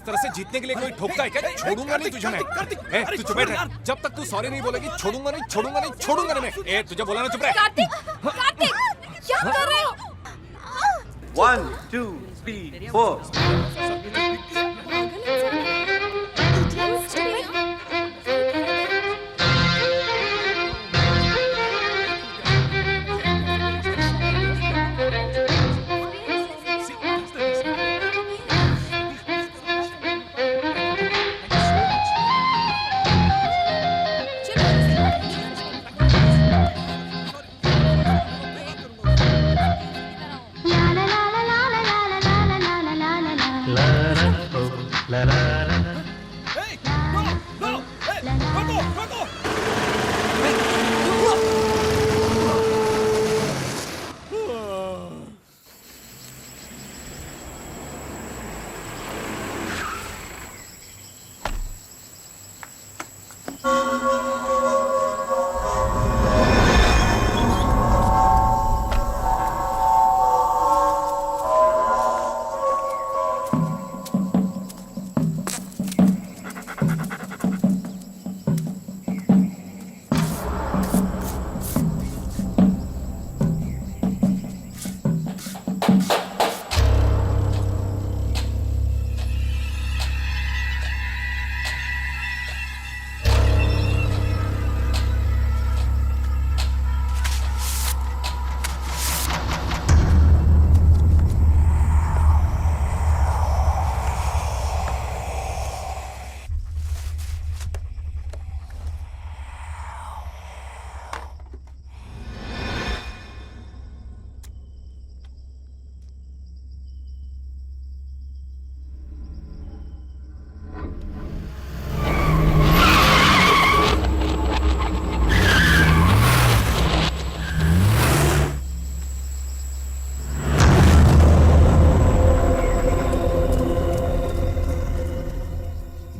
तरह से जीतने के लिए कोई ठोकता है क्या? छोड़ूंगा नहीं तुझे मैं। ए, तू चुप बैठ। जब तक तू सॉरी नहीं बोलेगी छोड़ूंगा नहीं, छोड़ूंगा नहीं, छोड़ूंगा नहीं मैं। ए, तुझे बोला ना चुप रह। कार्तिक, कार्तिक, क्या कर रहे हो? 1 2 3 4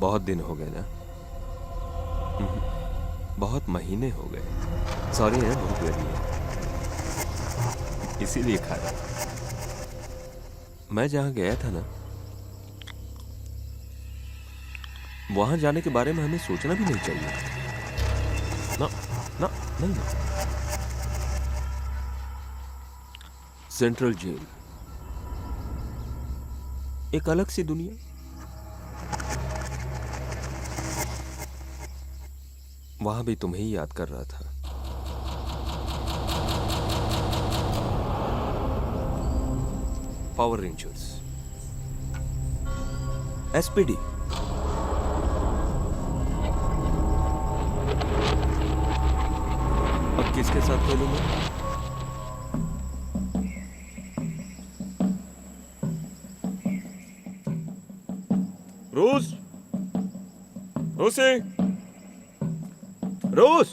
बहुत दिन हो गए ना, बहुत महीने हो गए। सॉरी है, भूख लगी है इसीलिए खाया। मैं जहां गया था ना, वहां जाने के बारे में हमें सोचना भी नहीं चाहिए। ना ना नहीं ना। सेंट्रल जेल एक अलग सी दुनिया। वहां भी तुम्हें ही याद कर रहा था। पावर रेंजर्स, एसपीडी, अब किसके साथ खेलूंगा? रोज, रोसे, रोज।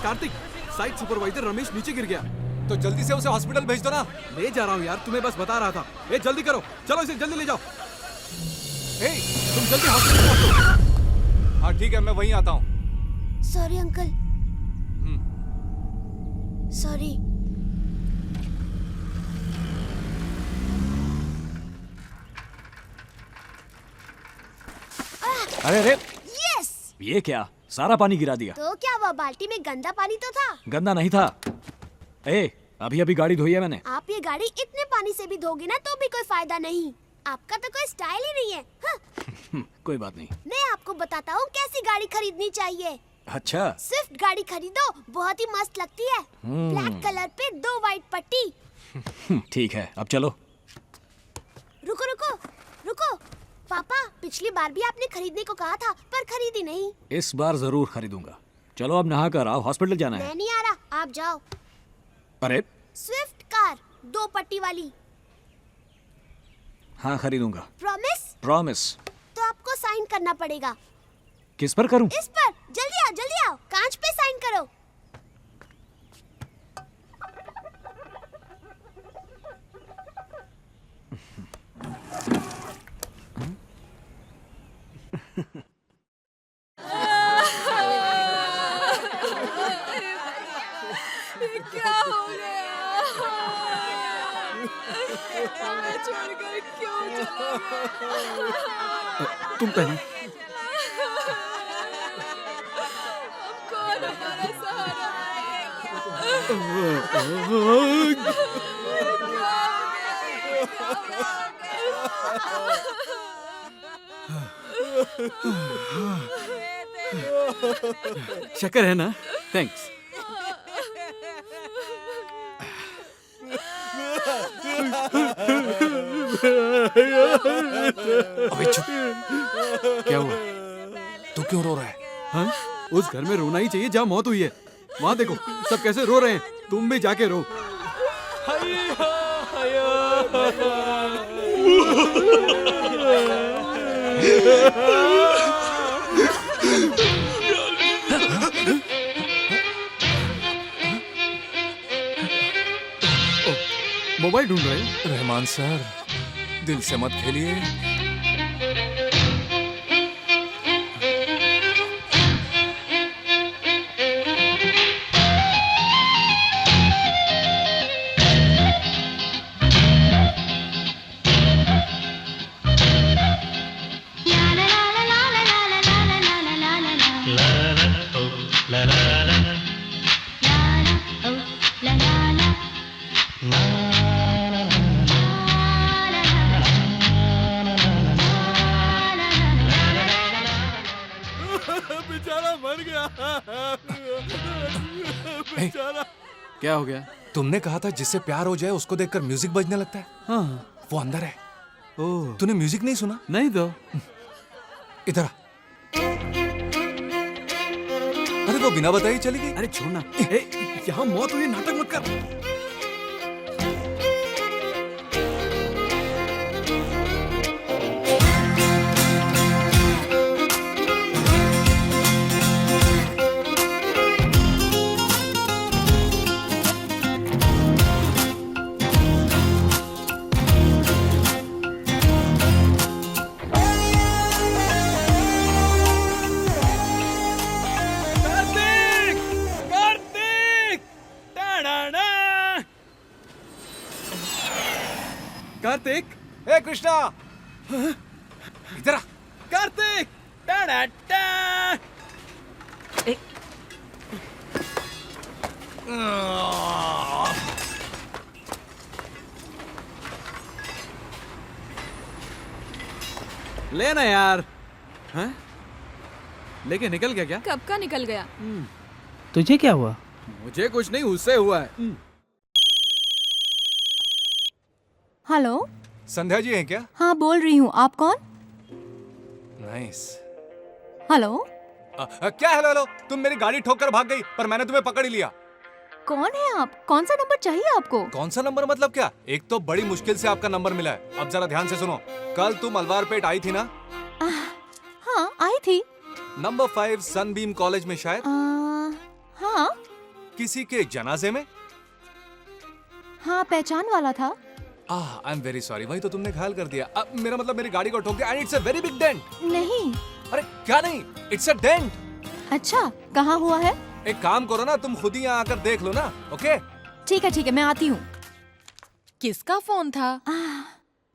कार्तिक, साइट सुपरवाइजर रमेश नीचे गिर गया, तो जल्दी से उसे हॉस्पिटल भेज दो ना। ले जा रहा हूँ यार, तुम्हें बस बता रहा था। ए, जल्दी करो, चलो इसे जल्दी ले जाओ। ए, तुम जल्दी हॉस्पिटल पहुंचो। हाँ ठीक है, मैं वहीं आता हूँ। Sorry uncle. सॉरी। अरे अरे, यस। ये क्या, सारा पानी गिरा दिया। तो क्या हुआ, बाल्टी में गंदा पानी तो था। गंदा नहीं था। ए, अभी अभी गाड़ी धोई है मैंने। आप ये गाड़ी इतने पानी से भी धोगे ना तो भी कोई फायदा नहीं। आपका तो कोई स्टाइल ही नहीं है। हाँ। कोई बात नहीं। मैं आपको बताता हूँ कैसी गाड़ी खरीदनी चाहिए। अच्छा स्विफ्ट गाड़ी खरीदो, बहुत ही मस्त लगती है। ब्लैक कलर पे 2 वाइट पट्टी। ठीक है, अब चलो। रुको रुको रुको, पापा पिछली बार भी आपने खरीदने को कहा था पर खरीदी नहीं। इस बार जरूर खरीदूंगा। चलो अब नहा कर आओ, हॉस्पिटल जाना है। मैं नहीं आ रहा, आप जाओ। अरे स्विफ्ट कार 2 पट्टी वाली। हाँ खरीदूंगा। प्रॉमिस? प्रॉमिस। तो आपको साइन करना पड़ेगा। किस पर करूं? इस पर। जल्दी आओ, कांच पे साइन करो। क्या हो गया? हमें छोड़कर क्यों चला गया? तुम पहले। अब कौन हमारा सहारा शक्कर है ना? थैंक्स। अबे चुप। क्या हुआ? तू क्यों रो रहा है? हाँ? उस घर में रोना ही चाहिए जहाँ मौत हुई है। वहाँ देखो सब कैसे रो रहे हैं, तुम भी जाके रो। मोबाइल ढूंढ रहे हैं? रहमान सर, दिल से मत खेलिए। बेचारा मर गया। बेचारा। क्या हो गया? तुमने कहा था जिससे प्यार हो जाए उसको देखकर म्यूजिक बजने लगता है। हाँ। वो अंदर है। ओह। तूने म्यूजिक नहीं सुना? नहीं तो। इधर आ। अरे वो बिना बताए ही चली गई। अरे छोड़ना। यहाँ मौत हुई, नाटक मत कर। कार्तिक। ए कृष्णा, इधर आ। कार्तिक। लेना यार। हैं? लेके निकल गया क्या? कब का निकल गया? तुझे क्या हुआ? मुझे कुछ नहीं, उससे हुआ है। हेलो। संध्या जी हैं क्या? हाँ बोल रही हूँ, आप कौन? नाइस। हेलो। क्या हेलो हेलो? तुम मेरी गाड़ी ठोक कर भाग गई पर मैंने तुम्हें पकड़ ही लिया। कौन है आप? कौन सा नंबर चाहिए आपको? कौन सा नंबर मतलब क्या? एक तो बड़ी मुश्किल से आपका नंबर मिला है। अब जरा ध्यान से सुनो। कल तुम अलवारपेट आई थी ना? हाँ आई थी। नंबर 5 सनबीम कॉलेज में शायद। हाँ। किसी के जनाजे में? हाँ पहचान वाला था। आई एम वेरी सॉरी, वही तो तुमने घायल कर दिया। अब मेरा मतलब मेरी गाड़ी को ठोक दिया and it's a very big dent. नहीं। अरे क्या नहीं, इट्स अ डेंट। अच्छा कहाँ हुआ है? एक काम करो ना, तुम खुद ही यहाँ आकर देख लो ना। ओके ठीक है मैं आती हूँ। किसका फोन था?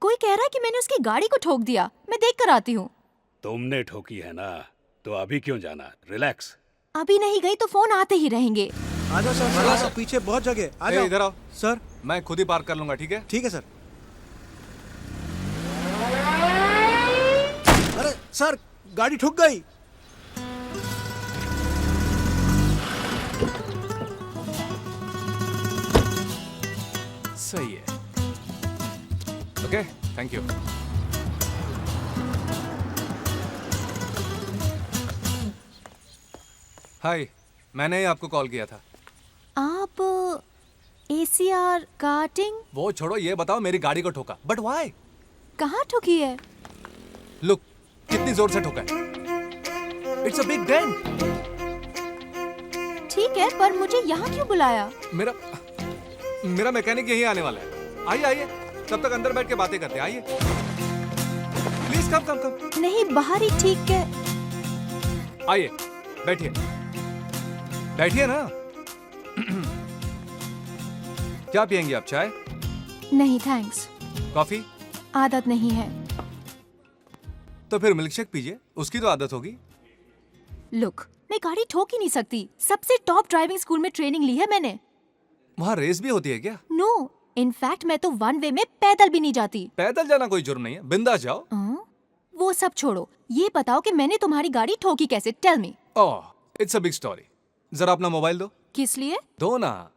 कोई कह रहा है कि मैंने उसकी गाड़ी को ठोक दिया। मैं देख कर आती हूँ। तुमने ठोकी है ना, तो अभी क्यों जाना? रिलैक्स। अभी नहीं गई तो फोन आते ही रहेंगे। आ जाओ सर, थोड़ा सा पीछे बहुत जगह। आ जाओ। इधर आओ सर। मैं खुद ही पार्क कर लूंगा, ठीक है? ठीक है सर। अरे सर गाड़ी ठुक गई। सही है। Okay, thank you. हाय, मैंने ही आपको कॉल किया था। आप ACR कार्टिंग वो छोड़ो, ये बताओ मेरी गाड़ी को ठोका, बट व्हाई? कहाँ ठुकी है? लुक, कितनी जोर से ठोका है। It's a big dent. ठीक है, पर मुझे यहाँ क्यों बुलाया? मेरा मैकेनिक यहीं आने वाला है। आइए आइए, तब तक अंदर बैठ के बातें करते हैं। आइए प्लीज, कम कम कम। नहीं, बाहर ही ठीक है। आइए, बैठिए बैठिए ना। क्या पियेंगी आप, चाय? नहीं थैंक्स, कॉफी? आदत नहीं है। तो फिर मिल्क शेक पीजिए, उसकी तो आदत होगी। लुक, मैं गाड़ी ठोक ही नहीं सकती। सबसे टॉप ड्राइविंग स्कूल में ट्रेनिंग ली है मैंने। वहाँ रेस भी होती है क्या? नो, इनफैक्ट मैं तो वन वे में पैदल भी नहीं जाती। पैदल जाना कोई जुर्म नहीं है, बिंदास जाओ। वो सब छोड़ो, ये बताओ कि मैंने तुम्हारी गाड़ी ठोकी कैसे? Tell me. Oh, it's a big story. जरा अपना मोबाइल दो। किस लिए? दो ना।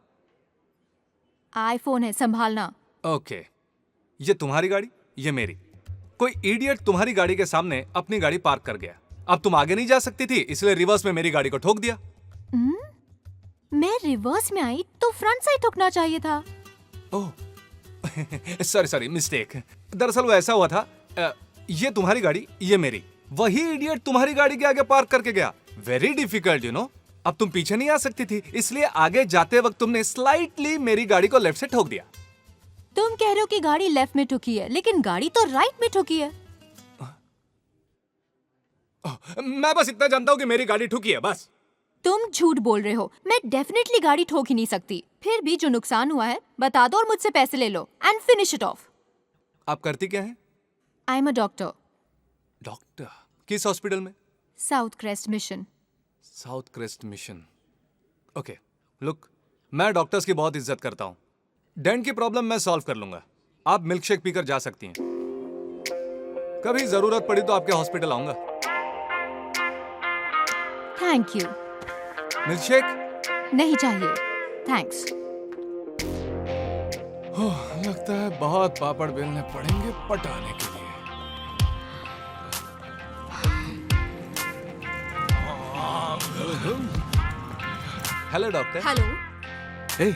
आईफोन है, संभालना। ओके, ये तुम्हारी गाड़ी, ये मेरी। कोई इडियट तुम्हारी गाड़ी के सामने अपनी गाड़ी पार्क कर गया। अब तुम आगे नहीं जा सकती थी, इसलिए रिवर्स में मेरी गाड़ी को ठोक दिया। मैं रिवर्स में आई तो फ्रंट साइड ठोकना चाहिए था। Oh sorry, mistake. दरअसल वो ऐसा हुआ था, ये तुम्हारी गाड़ी, ये मेरी। वही इडियट तुम्हारी गाड़ी के आगे पार्क करके गया। Very difficult, you know. अब तुम पीछे नहीं आ सकती थी, इसलिए आगे जाते वक्त तुमने स्लाइटली मेरी गाड़ी को लेफ्ट से ठोक दिया। तुम कह रहे हो कि गाड़ी लेफ्ट में ठुकी है, लेकिन गाड़ी तो राइट में ठुकी है। मैं बस इतना जानता हूँ कि मेरी गाड़ी ठुकी है, बस। तुम झूठ बोल रहे हो। मैं डेफिनेटली गाड़ी ठोक ही नहीं सकती। फिर भी जो नुकसान हुआ है बता दो और मुझसे पैसे ले लो एंड फिनिश इट ऑफ। आप करती क्या है? I am a doctor. Doctor? किस हॉस्पिटल में? South crest mission. South crest mission. Okay, look, मैं डॉक्टर्स की बहुत इज्जत करता हूँ। डेंट की प्रॉब्लम मैं सॉल्व कर लूंगा। आप मिल्क शेक पीकर जा सकती हैं। कभी जरूरत पड़ी तो आपके हॉस्पिटल आऊंगा। Thank you. Milk shake? नहीं चाहिए, थैंक्स। लगता है बहुत पापड़ बेलने पड़ेंगे पटाने के लिए। Hello doctor. हेलो। ए,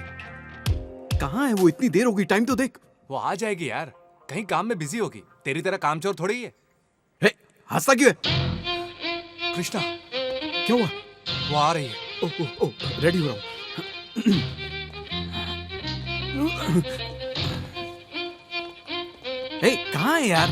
कहाँ है वो? इतनी देर होगी, टाइम तो देख। वो आ जाएगी यार, कहीं काम में बिजी होगी। तेरी तरह कामचोर थोड़ी ही है। हे, हंसता क्यों है? कृष्णा, क्या हुआ? वो आ रही है। ओ, रेडी हो रहा हूँ। ए, कहाँ है यार?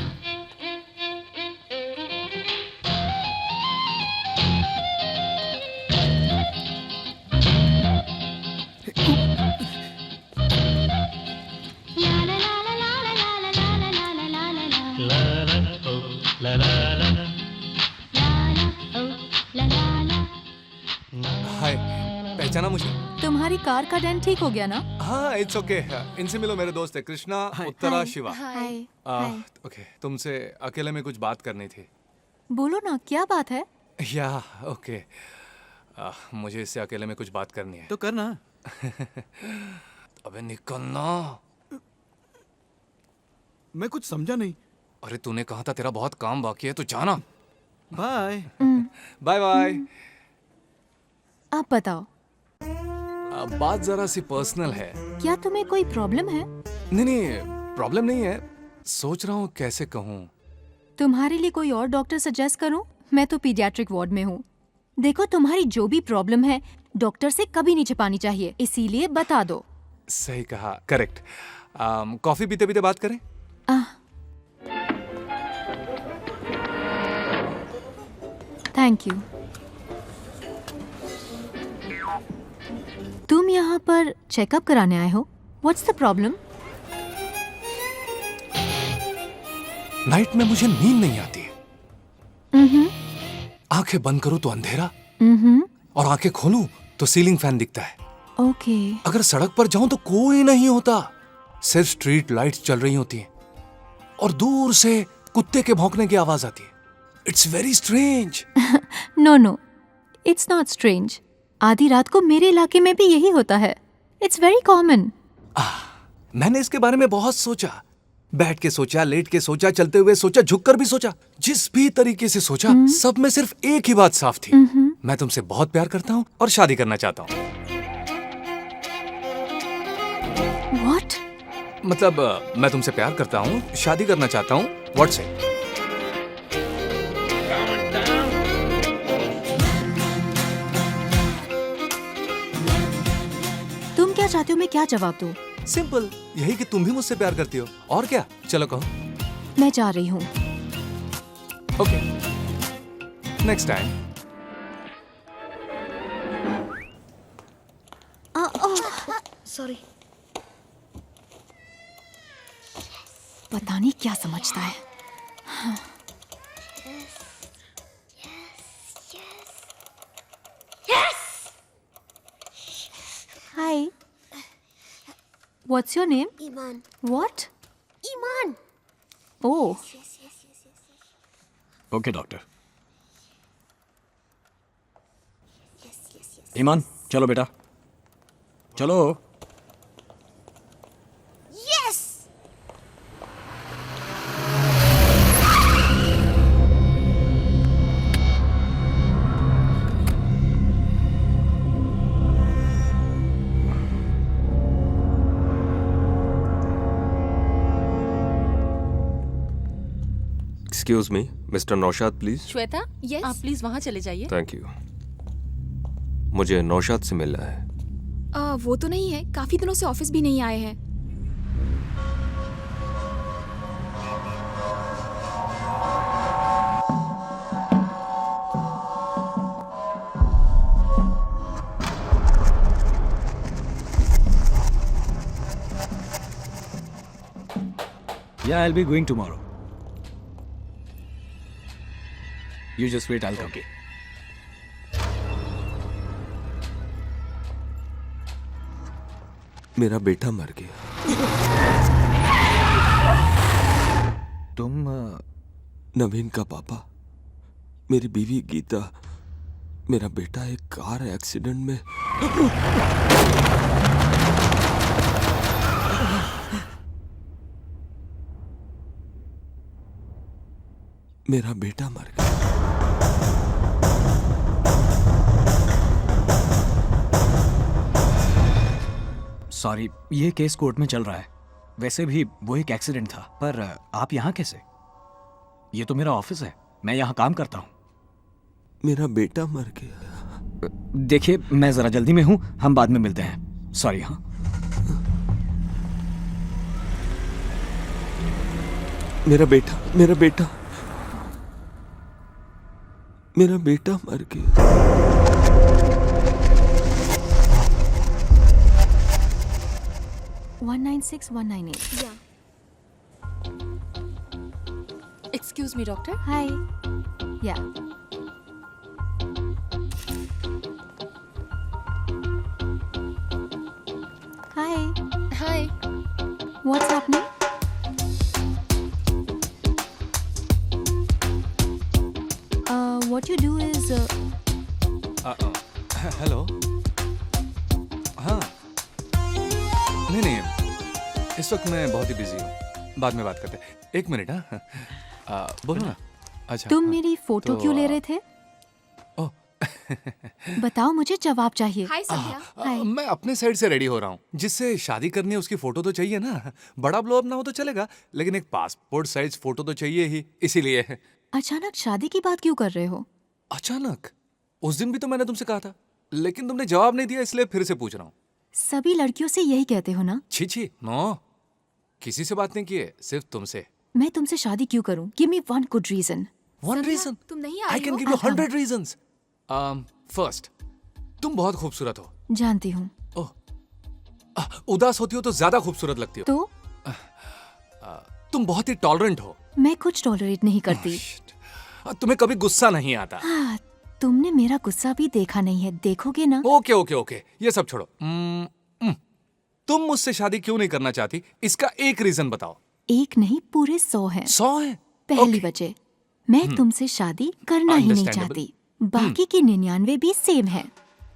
हाय, पहचाना मुझे? तुम्हारी कार का डेंट ठीक हो गया ना? हाँ, इट्स ओके। इनसे मिलो, मेरे दोस्त है कृष्णा, उत्तरा, हाय। शिवा। हाय। ओके, तुमसे अकेले में कुछ बात करनी थी। बोलो ना, क्या बात है? या ओके, मुझे इससे अकेले में कुछ बात करनी है। तो करना। अबे निकलना। मैं कुछ समझा नहीं। अरे तूने कहा था तेरा बहुत काम बाकी है, तो जाना। Bye bye bye. आप बताओ, बात जरा सी पर्सनल है। क्या तुम्हें कोई प्रॉब्लम है? नहीं, प्रॉब्लम नहीं है। सोच रहा हूँ कैसे कहूँ। तुम्हारे लिए कोई और डॉक्टर सजेस्ट करूं? मैं तो पीडियाट्रिक वार्ड में हूँ। देखो, तुम्हारी जो भी प्रॉब्लम है डॉक्टर से कभी नहीं छिपानी चाहिए, इसीलिए बता दो। सही कहा, करेक्ट। कॉफी पीते पीते बात करें? Thank you. तुम यहाँ पर चेकअप कराने आए हो? What's the problem? नाइट में मुझे नींद नहीं आती है। आंखें बंद करूं तो अंधेरा, और आंखें खोलूं तो सीलिंग फैन दिखता है। ओके। अगर सड़क पर जाऊं तो कोई नहीं होता, सिर्फ स्ट्रीट लाइट्स चल रही होती हैं, और दूर से कुत्ते के भौंकने की आवाज आती है। It's very strange. No, it's not strange. आधी रात को मेरे इलाके में भी यही होता है। It's very common. मैंने इसके बारे में बहुत सोचा, बैठ के सोचा, लेट के सोचा, चलते हुए सोचा, झुककर भी सोचा, जिस भी तरीके से सोचा सब में सिर्फ एक ही बात साफ थी, मैं तुमसे बहुत प्यार करता हूँ और शादी करना चाहता हूँ। What? मतलब मैं तुमसे प्यार करता हूँ, शादी करना चाहता हूँ, व्हाट से? तुम क्या चाहते हो, मैं क्या जवाब दूं? सिंपल, यही कि तुम भी मुझसे प्यार करती हो, और क्या? चलो कहो। मैं जा रही हूँ। Okay, next time. सॉरी। पता नहीं क्या समझता है। Hi. What's your name? Iman. What? Iman. Oh. Okay doctor. Iman चलो बेटा, चलो। Yes. Excuse me, mister Naushad please. Shweta, Yes? आप प्लीज वहाँ चले जाइए। Thank you. मुझे नौशाद से मिलना है। वो तो नहीं है, काफी दिनों से ऑफिस भी नहीं आए हैं। Yeah, I'll be going tomorrow. You just wait, I'll come. Okay. मेरा बेटा मर गया। तुम नवीन का पापा, मेरी बीवी गीता, मेरा बेटा एक कार एक्सीडेंट में। मेरा बेटा मर गया। सॉरी, ये केस कोर्ट में चल रहा है। वैसे भी वो एक एक्सीडेंट था, पर आप यहाँ कैसे? ये तो मेरा ऑफिस है, मैं यहाँ काम करता हूँ। मेरा बेटा मर गया। देखिए, मैं जरा जल्दी में हूँ, हम बाद में मिलते हैं। सॉरी। हाँ, मेरा बेटा, मेरा बेटा, मेरा बेटा मर गया। 196198. Yeah. Excuse me doctor. Hi. Yeah. Hi. Hi. What's happening? What you do is hello. हाँ, नहीं नहीं, इस वक्त मैं बहुत ही बिजी हूँ, बाद में बात करते हैं। एक मिनट। हाँ, बोलो ना। अच्छा, तुम हाँ, मेरी फोटो तो, क्यों ले रहे थे? ओह, बताओ, मुझे जवाब चाहिए। हाय संध्या। हाय। मैं अपने साइड से रेडी हो रहा हूँ। जिससे शादी करनी है उसकी फोटो तो चाहिए ना। बड़ा ब्लो अप ना हो तो चलेगा, लेकिन एक पासपोर्ट साइज फोटो तो चाहिए ही, इसीलिए। अचानक शादी की बात क्यों कर रहे हो? अचानक? उस दिन भी तो मैंने तुमसे कहा था, लेकिन तुमने जवाब नहीं दिया, इसलिए फिर से पूछ रहा हूँ। सभी लड़कियों से यही कहते हो ना? छी छी, नो, किसी से बात नहीं की है, सिर्फ तुमसे। मैं तुमसे शादी क्यों करूं? Give me one good reason. One संध्या, reason? तुम नहीं आ I रही can हो? give you 100 reasons. First, तुम बहुत खूबसूरत हो। जानती हूँ। ओह, उदास होती हो तो ज्यादा खूबसूरत लगती हो। तो तुम बहुत ही टॉलरेंट हो। मैं कुछ टॉलरेट नहीं करती। तुम्हें कभी गुस्सा नहीं आता। हाँ, तुमने मेरा गुस्सा भी देखा नहीं है, देखोगे ना? ओके ओके ओके, ये सब छोड़ो। तुम मुझसे शादी क्यों नहीं करना चाहती, इसका एक रीजन बताओ। एक नहीं, पूरे 100 हैं। 100 है? पहली वजह, मैं तुमसे शादी करना ही नहीं Understandable. चाहती। बाकी की 99 भी सेम है।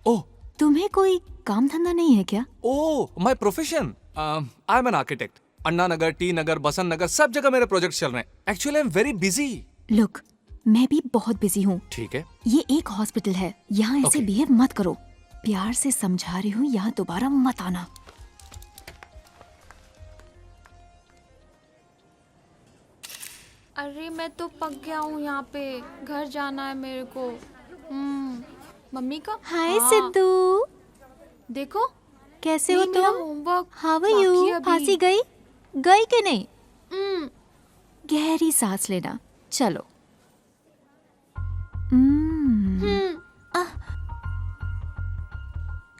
ओह, तुम्हें कोई काम धंधा नहीं है क्या? Oh, my profession. I am an architect. Anna Nagar, T Nagar, Basant Nagar, सब जगह मेरे प्रोजेक्ट चल रहे हैं। Actually I am very busy. Look, मैं भी बहुत बिजी हूँ। ठीक है। ये एक हॉस्पिटल है, यहाँ ऐसे Okay. बिहेव मत करो। प्यार से समझा रही हूँ, यहाँ दोबारा मत आना। अरे मैं तो पक गया हूँ यहाँ पे, घर जाना है मेरे को। मम्मी का हाय हाँ, सिद्धू, देखो कैसे हो नहीं, मेरा तुम? होमवर्क हाउ आर बाकी यू? अभी। फांसी गई? गई कि नहीं? हम्म, गहरी सांस लेना। चलो।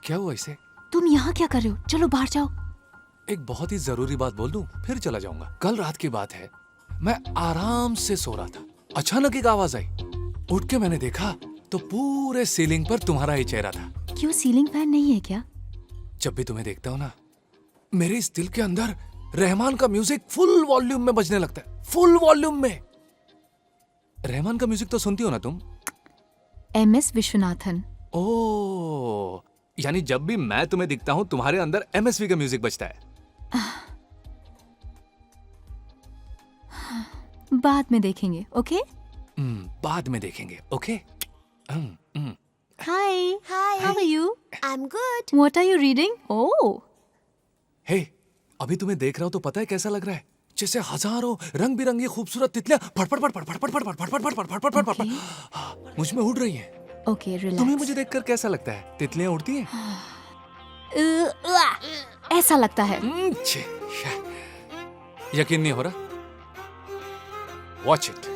क्या हुआ इसे? तुम यहाँ क्या कर रहे हो? चलो बाहर जाओ। एक बहुत ही जरूरी बात बोल दूं, फिर चला जाऊंगा। कल रात की बात है, मैं आराम से सो रहा था, अचानक एक आवाज आई। उठ के मैंने देखा तो पूरे सीलिंग पर तुम्हारा ही चेहरा था। क्यों, सीलिंग फैन नहीं है क्या? जब भी तुम्हें देखता हूं ना, मेरे इस दिल के अंदर रहमान का म्यूजिक फुल वॉल्यूम में बजने लगता है। फुल वॉल्यूम में। रहमान का म्यूजिक तो सुनती हो ना तुम? MS विश्वनाथन। ओ, यानी जब भी मैं तुम्हें दिखता हूं, तुम्हारे अंदर MSV का म्यूजिक बजता है। बाद में देखेंगे, ओके? बाद में देखेंगे, okay? Hi. Hi. How are you? I am good. What are you reading? Oh, hey, अभी तुम्हें देख रहा हूं तो पता है कैसा लग रहा है? जैसे हजारों रंग बिरंगी खूबसूरत तितलियां फटफट फटफट फटफट फटफट फटफट फटफट फटफट फटफट मुझ में उड़ रही हैं। ओके, तुम्हें रिलैक्स। मुझे देखकर कैसा लगता है? तितलियां उड़ती हैं? ऐसा लगता है। छे, यकीन नहीं हो रहा? Watch it.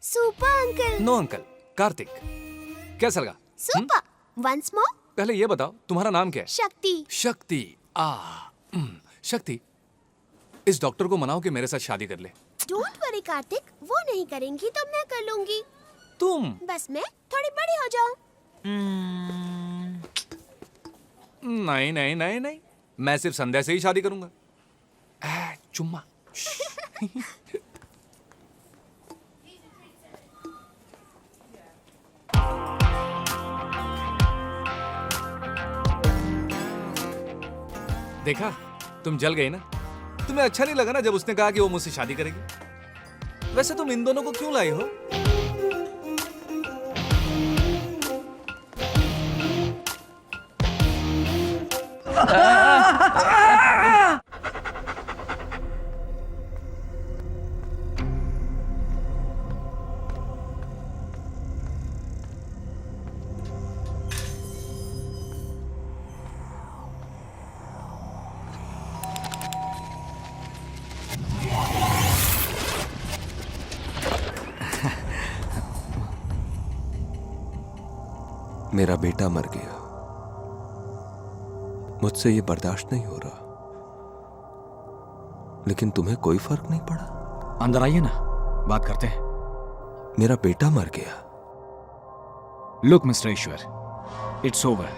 Super uncle. No uncle, Kartik. कैसा लगा? सुपर। Once more. पहले ये बताओ, तुम्हारा नाम क्या है? शक्ति। शक्ति। शक्ति, इस डॉक्टर को मनाओ कि मेरे साथ शादी कर ले। डोंट वरी कार्तिक, वो नहीं करेंगी तो मैं कर लूंगी। तुम? बस मैं थोड़ी बड़ी हो जाऊं। नहीं नहीं नहीं नहीं, मैं सिर्फ संध्या से ही शादी करूंगा। चुम्मा। देखा, तुम जल गई ना? तुम्हें अच्छा नहीं लगा ना जब उसने कहा कि वो मुझसे शादी करेगी? वैसे तुम इन दोनों को क्यों लाई हो? मेरा बेटा मर गया, मुझसे ये बर्दाश्त नहीं हो रहा। लेकिन तुम्हें कोई फर्क नहीं पड़ा? अंदर आइए ना, बात करते हैं। मेरा बेटा मर गया। Look mister Ishwar, it's over.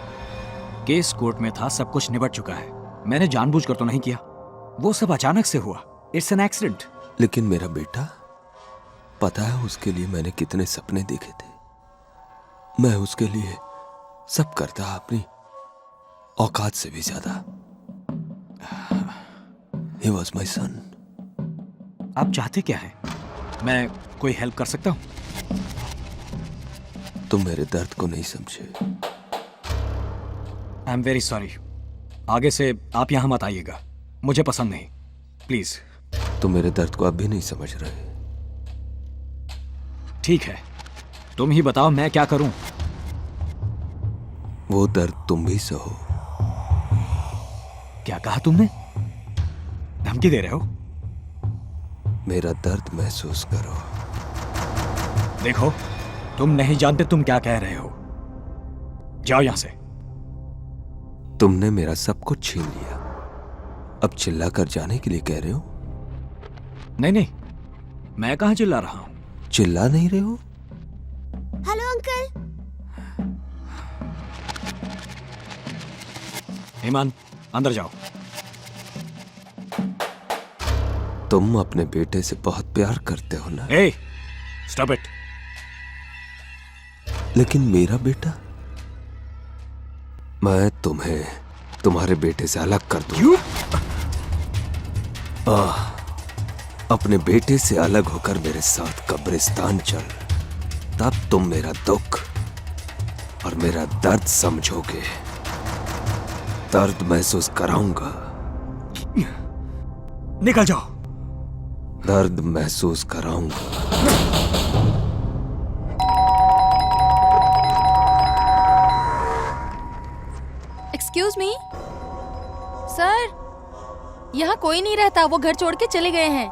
Case court में था, सब कुछ निबट चुका है। मैंने जानबूझकर तो नहीं किया, वो सब अचानक से हुआ। It's an accident. लेकिन मेरा बेटा, पता है उसके लिए मैंने कितने सपने देखे थे। मैं उसके लिए सब करता, अपनी औकात से भी ज्यादा। He was my son. आप चाहते क्या हैं? मैं कोई हेल्प कर सकता हूं? तुम मेरे दर्द को नहीं समझे। आई एम वेरी सॉरी। आगे से आप यहां मत आइएगा, मुझे पसंद नहीं, प्लीज। तुम मेरे दर्द को अब भी नहीं समझ रहे। ठीक है, तुम ही बताओ मैं क्या करूं। वो दर्द तुम भी सहो। क्या कहा तुमने? धमकी दे रहे हो? मेरा दर्द महसूस करो। देखो, तुम नहीं जानते तुम क्या कह रहे हो। जाओ यहां से। तुमने मेरा सब कुछ छीन लिया, अब चिल्ला कर जाने के लिए कह रहे हो? नहीं नहीं, मैं कहां चिल्ला रहा हूं। चिल्ला नहीं रहे हो? Hello uncle. हेमान, अंदर जाओ। तुम अपने बेटे से बहुत प्यार करते हो ना? ए, स्टॉप इट। लेकिन मेरा बेटा, मैं तुम्हें तुम्हारे बेटे से अलग कर दूं। अपने बेटे से अलग होकर मेरे साथ कब्रिस्तान चल, तब तुम मेरा दुख और मेरा दर्द समझोगे। दर्द महसूस कराऊंगा। निकल जाओ। दर्द महसूस कराऊंगा। एक्सक्यूज मी सर, यहाँ कोई नहीं रहता, वो घर छोड़ के चले गए हैं।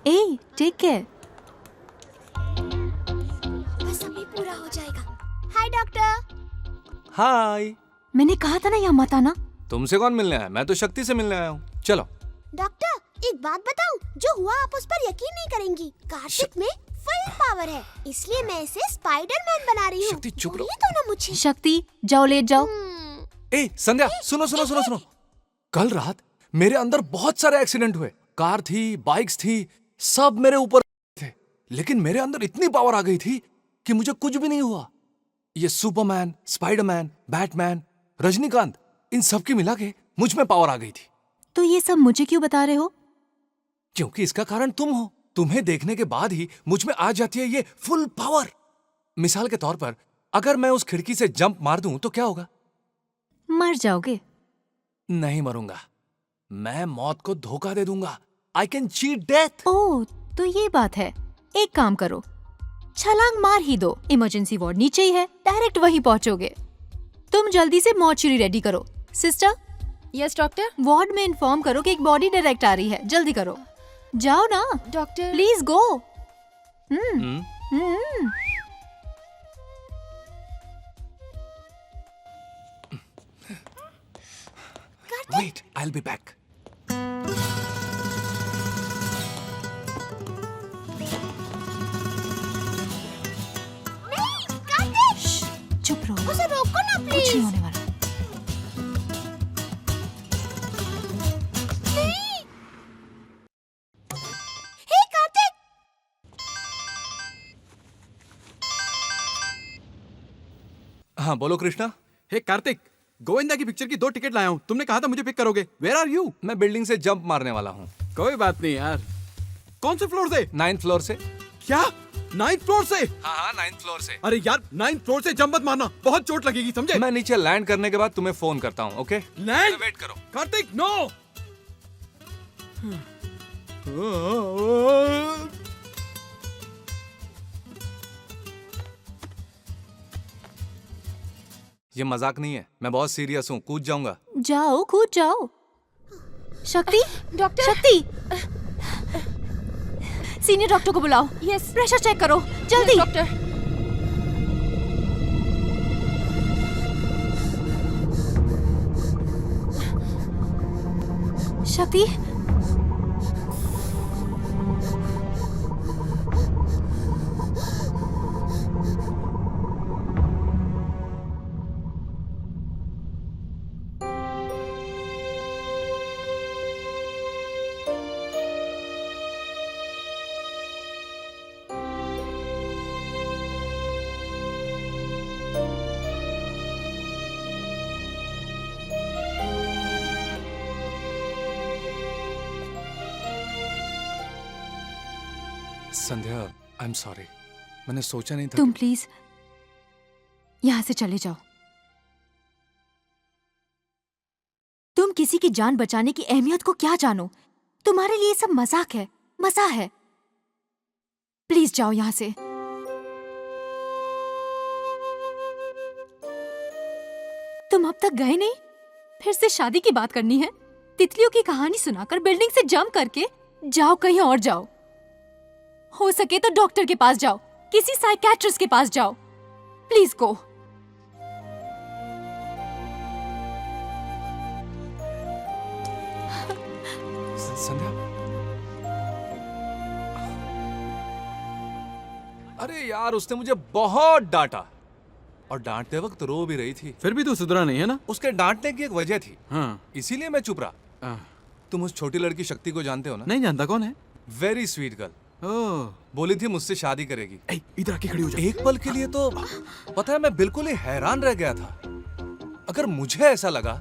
ए, टेक केयर। बस अभी पूरा हो जाएगा। Hi doctor. हाय। मैंने कहा था ना यहाँ मत आना। तुमसे कौन मिलने आया? मैं तो शक्ति से मिलने आया हूँ। चलो। डॉक्टर एक बात बताऊं, जो हुआ आप उस पर यकीन नहीं करेंगी। कार्तिक में फुल पावर है, इसलिए मैं इसे स्पाइडरमैन बना रही हूँ। शक्ति चुप रहो। तो ना मुझे। शक्ति जाओ, लेट जाओ। ए संध्या, सुनो सुनो सुनो सुनो। कल रात मेरे अंदर बहुत सारे एक्सीडेंट हुए। कार थी, बाइक्स थी, सब मेरे ऊपर थे, लेकिन मेरे अंदर इतनी पावर आ गई थी कि मुझे कुछ भी नहीं हुआ। ये सुपरमैन, स्पाइडरमैन, बैटमैन, रजनीकांत, इन सब की मिला के मुझ में पावर आ गई थी। तो ये सब मुझे क्यों बता रहे हो? क्योंकि इसका कारण तुम हो। तुम्हें देखने के बाद ही मुझ में आ जाती है ये फुल पावर। मिसाल के तौर पर, अगर मैं उस खिड़की से जंप मार दूं तो क्या होगा? मर जाओगे। नहीं मरूंगा, मैं मौत को धोखा दे दूंगा। I can cheat death. ओह, तो ये बात है। एक काम करो, छलांग मार ही दो। इमरजेंसी वार्ड नीचे ही है, डायरेक्ट वहीं पहुंचोगे। तुम जल्दी से मॉर्चरी रेडी करो। सिस्टर। Yes doctor. वार्ड में इन्फॉर्म करो कि एक बॉडी डायरेक्ट आ रही है। जल्दी करो, जाओ ना doctor. Please go. Wait, I'll be back. नहीं, कार्तिक। चुप रहो, उसे रोको ना कुछ प्लीज। नहीं होने वाला। नहीं। हे कार्तिक। हाँ बोलो कृष्णा। हे कार्तिक, गोविंदा की पिक्चर की 2 टिकट लाया हूँ। तुमने कहा था मुझे पिक करोगे। Where are you? मैं बिल्डिंग से जंप मारने वाला हूँ। कोई बात नहीं यार। कौन से फ्लोर से? 9th फ्लोर से। क्या 9th फ्लोर से? हाँ 9th फ्लोर से। अरे यार 9th फ्लोर से जंप मत मारना, बहुत चोट लगेगी, समझे? मैं नीचे लैंड करने के बाद तुम्हें फोन करता हूँ, ओके? लैंड? वेट करो। कार्तिक नो। ये मजाक नहीं है, मैं बहुत सीरियस हूँ। कूद जाऊंगा। जाओ, कूद जाओ। शक्ति, डॉक्टर। शक्ति, सीनियर डॉक्टर को बुलाओ। यस। प्रेशर चेक करो, जल्दी। डॉक्टर। शक्ति, संध्या, आई एम सॉरी। मैंने सोचा नहीं था। तुम प्लीज यहाँ से चले जाओ। तुम किसी की जान बचाने की अहमियत को क्या जानो? तुम्हारे लिए सब मजाक है, मजा है। प्लीज जाओ यहाँ से। तुम अब तक गए नहीं, फिर से शादी की बात करनी है? तितलियों की कहानी सुनाकर बिल्डिंग से जंप करके जाओ, कहीं और जाओ। हो सके तो डॉक्टर के पास जाओ, किसी साइकियाट्रिस्ट के पास जाओ। Please go. अरे यार उसने मुझे बहुत डांटा और डांटते वक्त रो भी रही थी। फिर भी तू सुधरा नहीं है ना? उसके डांटने की एक वजह थी, हाँ। इसीलिए मैं चुप रहा। तुम उस छोटी लड़की शक्ति को जानते हो ना? नहीं जानता, कौन है? वेरी स्वीट गर्ल, ओह, बोली थी मुझसे शादी करेगी। इधर आके खड़ी हो जा। एक पल के लिए तो पता है मैं बिल्कुल ही हैरान रह गया था। अगर मुझे ऐसा लगा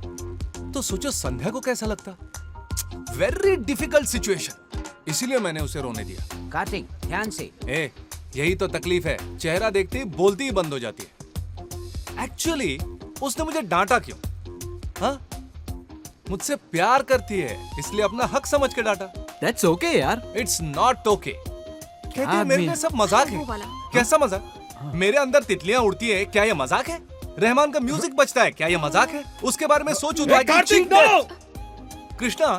तो सोचो संध्या को कैसा लगता। वेरी डिफिकल्ट सिचुएशन, इसीलिए मैंने उसे रोने दिया। कार्तिक ध्यान से। यही तो तकलीफ है, चेहरा देखते ही बोलती ही बंद हो जाती है। एक्चुअली उसने मुझे डांटा क्यों? हाँ, मुझसे प्यार करती है इसलिए अपना हक समझ के डांटा। That's okay यार। It's not okay. कहती है मेरे में सब मजाक है। कैसा मजाक? मेरे अंदर तितलियां उड़ती है, क्या ये मजाक है? रहमान का म्यूजिक बजता है, क्या ये मजाक है? उसके बारे में सोचूं तो कृष्णा,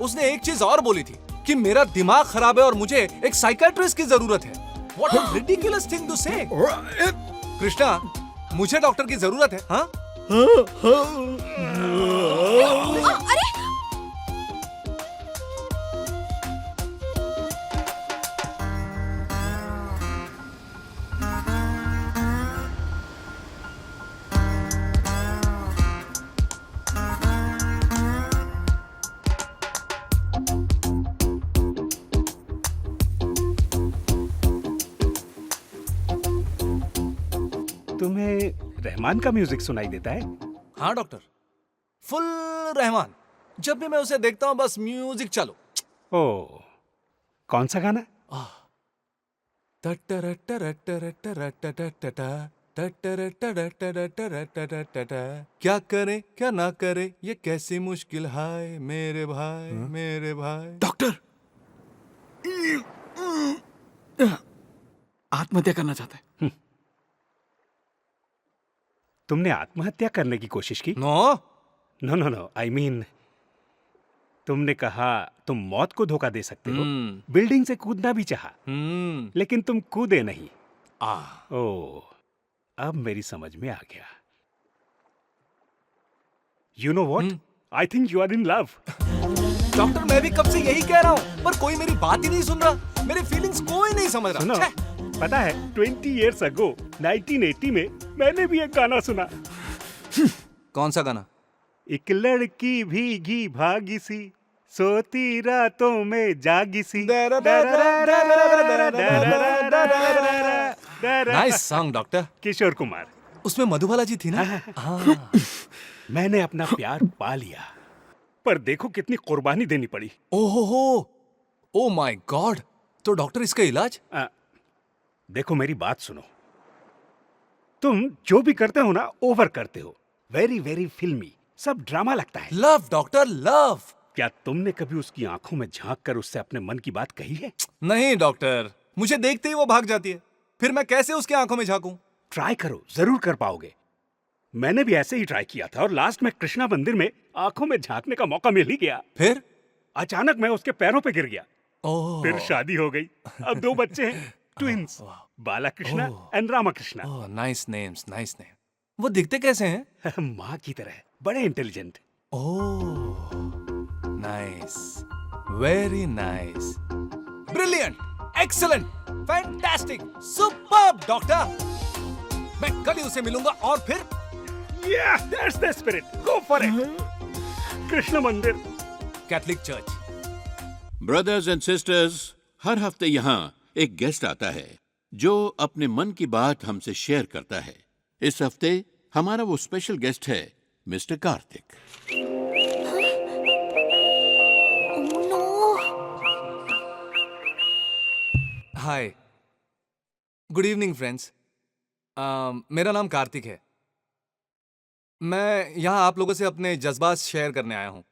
उसने एक चीज और बोली थी कि मेरा दिमाग खराब है और मुझे एक साइकियाट्रिस्ट की जरूरत है। What a ridiculous thing to say! Krishna, मुझे डॉक्टर की जरूरत है। हाँ? अरे तुम्हें रहमान का म्यूजिक सुनाई देता है? हाँ डॉक्टर, फुल रहमान। जब भी मैं उसे देखता हूँ बस म्यूजिक चालू। ओ, कौन सा गाना? क्या करें क्या ना करें ये कैसी मुश्किल है मेरे भाई, मेरे भाई। डॉक्टर आत्महत्या करना चाहता है। तुमने आत्महत्या करने की कोशिश की? No no no no, I mean तुमने कहा तुम मौत को धोखा दे सकते हो, बिल्डिंग से कूदना भी चाहा, लेकिन तुम कूदे नहीं। ओ, अब मेरी समझ में आ गया। You know what, I think you are in love. Doctor मैं भी कब से यही कह रहा हूँ पर कोई मेरी बात ही नहीं सुन रहा। मेरी फीलिंग्स कोई नहीं समझ रहा। सुनो, पता है 20 years ago 1980 में मैंने भी एक गाना सुना। कौन सा गाना? एक लड़की भीगी भागी सी सोती रातों में जागी सी। Nice song doctor. Kishore Kumar. उसमें मधुबाला जी थी ना? हाँ। मैंने अपना प्यार पा लिया, पर देखो कितनी कुर्बानी देनी पड़ी। Oh my God. तो डॉक्टर इसका इलाज? देखो मेरी बात सुनो, तुम जो भी करते हो ना ओवर करते हो, वेरी वेरी फिल्मी, सब ड्रामा लगता है। Love doctor love. क्या तुमने कभी उसकी आंखों में झांक कर उससे अपने मन की बात कही है? नहीं डॉक्टर, मुझे देखते ही वो भाग जाती है, फिर मैं कैसे उसकी आंखों में झांकूं? ट्राई करो, जरूर कर पाओगे। मैंने भी ऐसे ही ट्राई किया था और लास्ट में कृष्णा मंदिर में आंखों में झांकने का मौका मिल ही गया। फिर अचानक मैं उसके पैरों पे गिर गया। फिर शादी हो गई, अब 2 बच्चे हैं, twins, Balakrishna and Ramakrishna. Nice names, nice name. वो दिखते कैसे हैं? माँ की तरह, बड़े intelligent. Nice, very nice, brilliant, excellent, fantastic, superb doctor. मैं कल ही उसे मिलूंगा और फिर that's the spirit. Go for it. Krishna मंदिर, Catholic church. Brothers and sisters, हर हफ्ते यहाँ एक गेस्ट आता है जो अपने मन की बात हमसे शेयर करता है। इस हफ्ते हमारा वो स्पेशल गेस्ट है मिस्टर कार्तिक। हाय, गुड इवनिंग फ्रेंड्स। मेरा नाम कार्तिक है। मैं यहाँ आप लोगों से अपने जज्बात शेयर करने आया हूँ।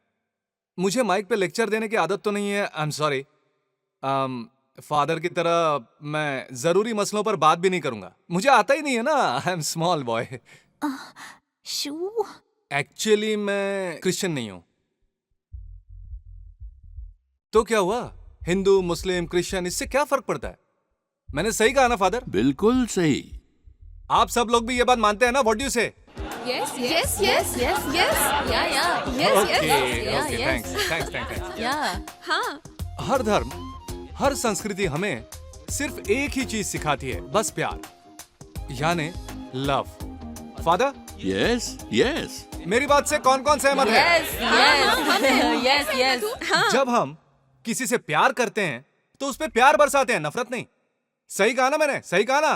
मुझे माइक पे लेक्चर देने की आदत तो नहीं है, आई एम सॉरी। फादर की तरह मैं जरूरी मसलों पर बात भी नहीं करूंगा, मुझे आता ही नहीं है ना, I am small boy. Actually मैं क्रिश्चियन नहीं हूं। तो क्या हुआ, हिंदू मुस्लिम क्रिश्चियन इससे क्या फर्क पड़ता है? मैंने सही कहा ना फादर? बिल्कुल सही। आप सब लोग भी ये बात मानते हैं ना? व्हाट डू यू से? Yes, yes, yes, yes, yes. Yeah, yeah. Yes, Okay, yes. Yeah, okay, yes. thanks. Yeah. हाँ. हर धर्म, हर संस्कृति हमें सिर्फ एक ही चीज सिखाती है, बस प्यार, यानी लव। Father, yes yes. मेरी बात से कौन कौन सहमत है? Yes yes. जब हम किसी से प्यार करते हैं तो उस पे प्यार बरसाते हैं, नफरत नहीं। सही कहा ना मैंने? सही कहा ना?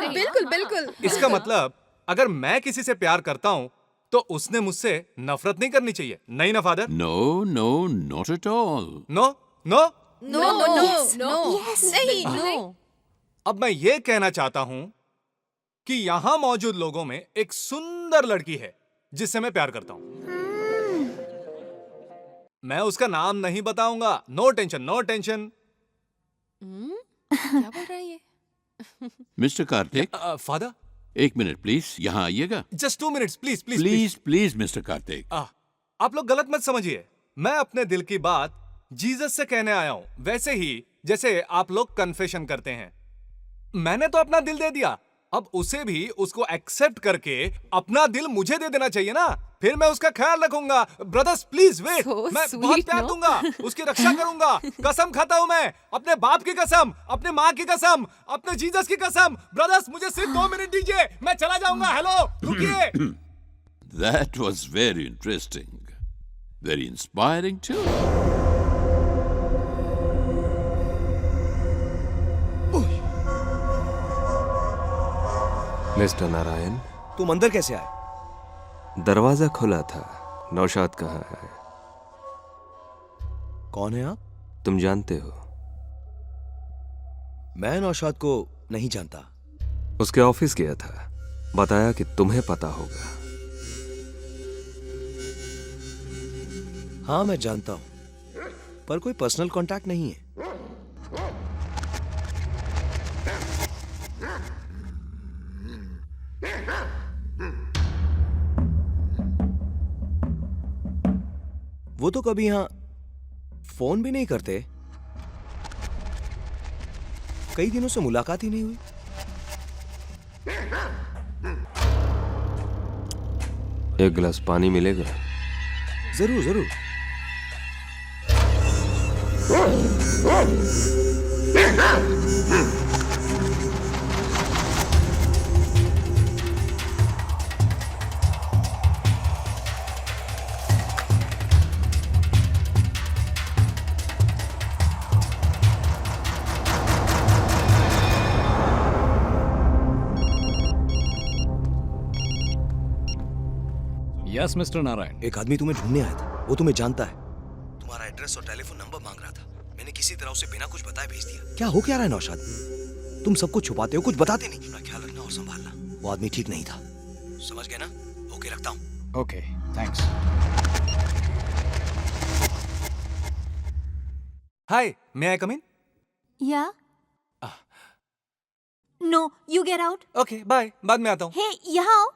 बिल्कुल बिल्कुल। इसका मतलब अगर मैं किसी से प्यार करता हूं तो उसने मुझसे नफरत नहीं करनी चाहिए, नहीं ना father? No no not at all. No no. No no no नहीं नो। अब मैं ये कहना चाहता हूं कि यहां मौजूद लोगों में एक सुंदर लड़की है जिससे मैं प्यार करता हूं। मैं उसका नाम नहीं बताऊंगा, नो टेंशन नो टेंशन। क्या बोल रहा है ये? मिस्टर कार्तिक, फादर, एक मिनट प्लीज, यहाँ आइएगा। Just 2 minutes please please please please mister Kartik. आप लोग गलत मत समझिए, मैं अपने दिल की बात जीसस से कहने आया हूं, वैसे ही जैसे आप लोग कन्फेशन करते हैं। मैंने तो अपना दिल दे दिया, अब उसे भी उसको एक्सेप्ट करके अपना दिल मुझे दे देना चाहिए ना, फिर मैं उसका ख्याल रखूंगा। ब्रदर्स प्लीज वेट, मैं बहुत प्यार दूंगा, उसकी रक्षा करूंगा, कसम खाता हूं मैं, अपने बाप की कसम, अपने माँ की कसम, अपने जीसस की कसम। ब्रदर्स मुझे सिर्फ 2 मिनट दीजिए, मैं चला जाऊंगा। हेलो, रुकिए। That was very interesting. Very inspiring too. Mister Narayan, तुम अंदर कैसे आए? दरवाजा खुला था। नौशाद कहाँ है? कौन है आप? तुम जानते हो? मैं नौशाद को नहीं जानता। उसके ऑफिस गया था, बताया कि तुम्हें पता होगा। हाँ मैं जानता हूं, पर कोई पर्सनल कांटेक्ट नहीं है। वो तो कभी यहां फोन भी नहीं करते, कई दिनों से मुलाकात ही नहीं हुई। एक गिलास पानी मिलेगा? जरूर जरूर। Yes mister Narayan. एक आदमी तुम्हें ढूंढने आया था, वो तुम्हें जानता है, तुम्हारा एड्रेस और टेलीफोन नंबर मांग रहा था। मैंने किसी तरह उसे बिना कुछ बताए भेज दिया। क्या हो क्या रहा है नौशाद? तुम सब कुछ छुपाते हो, कुछ बताते नहीं। अपना ख्याल रखना और संभालना। वो आदमी ठीक नहीं था, समझ गए ना? ओके, रखता हूँ। Okay, thanks. Hi, may I come in? या no, you get out. Okay bye, बाद में आता हूँ। हे, यहाँ आओ।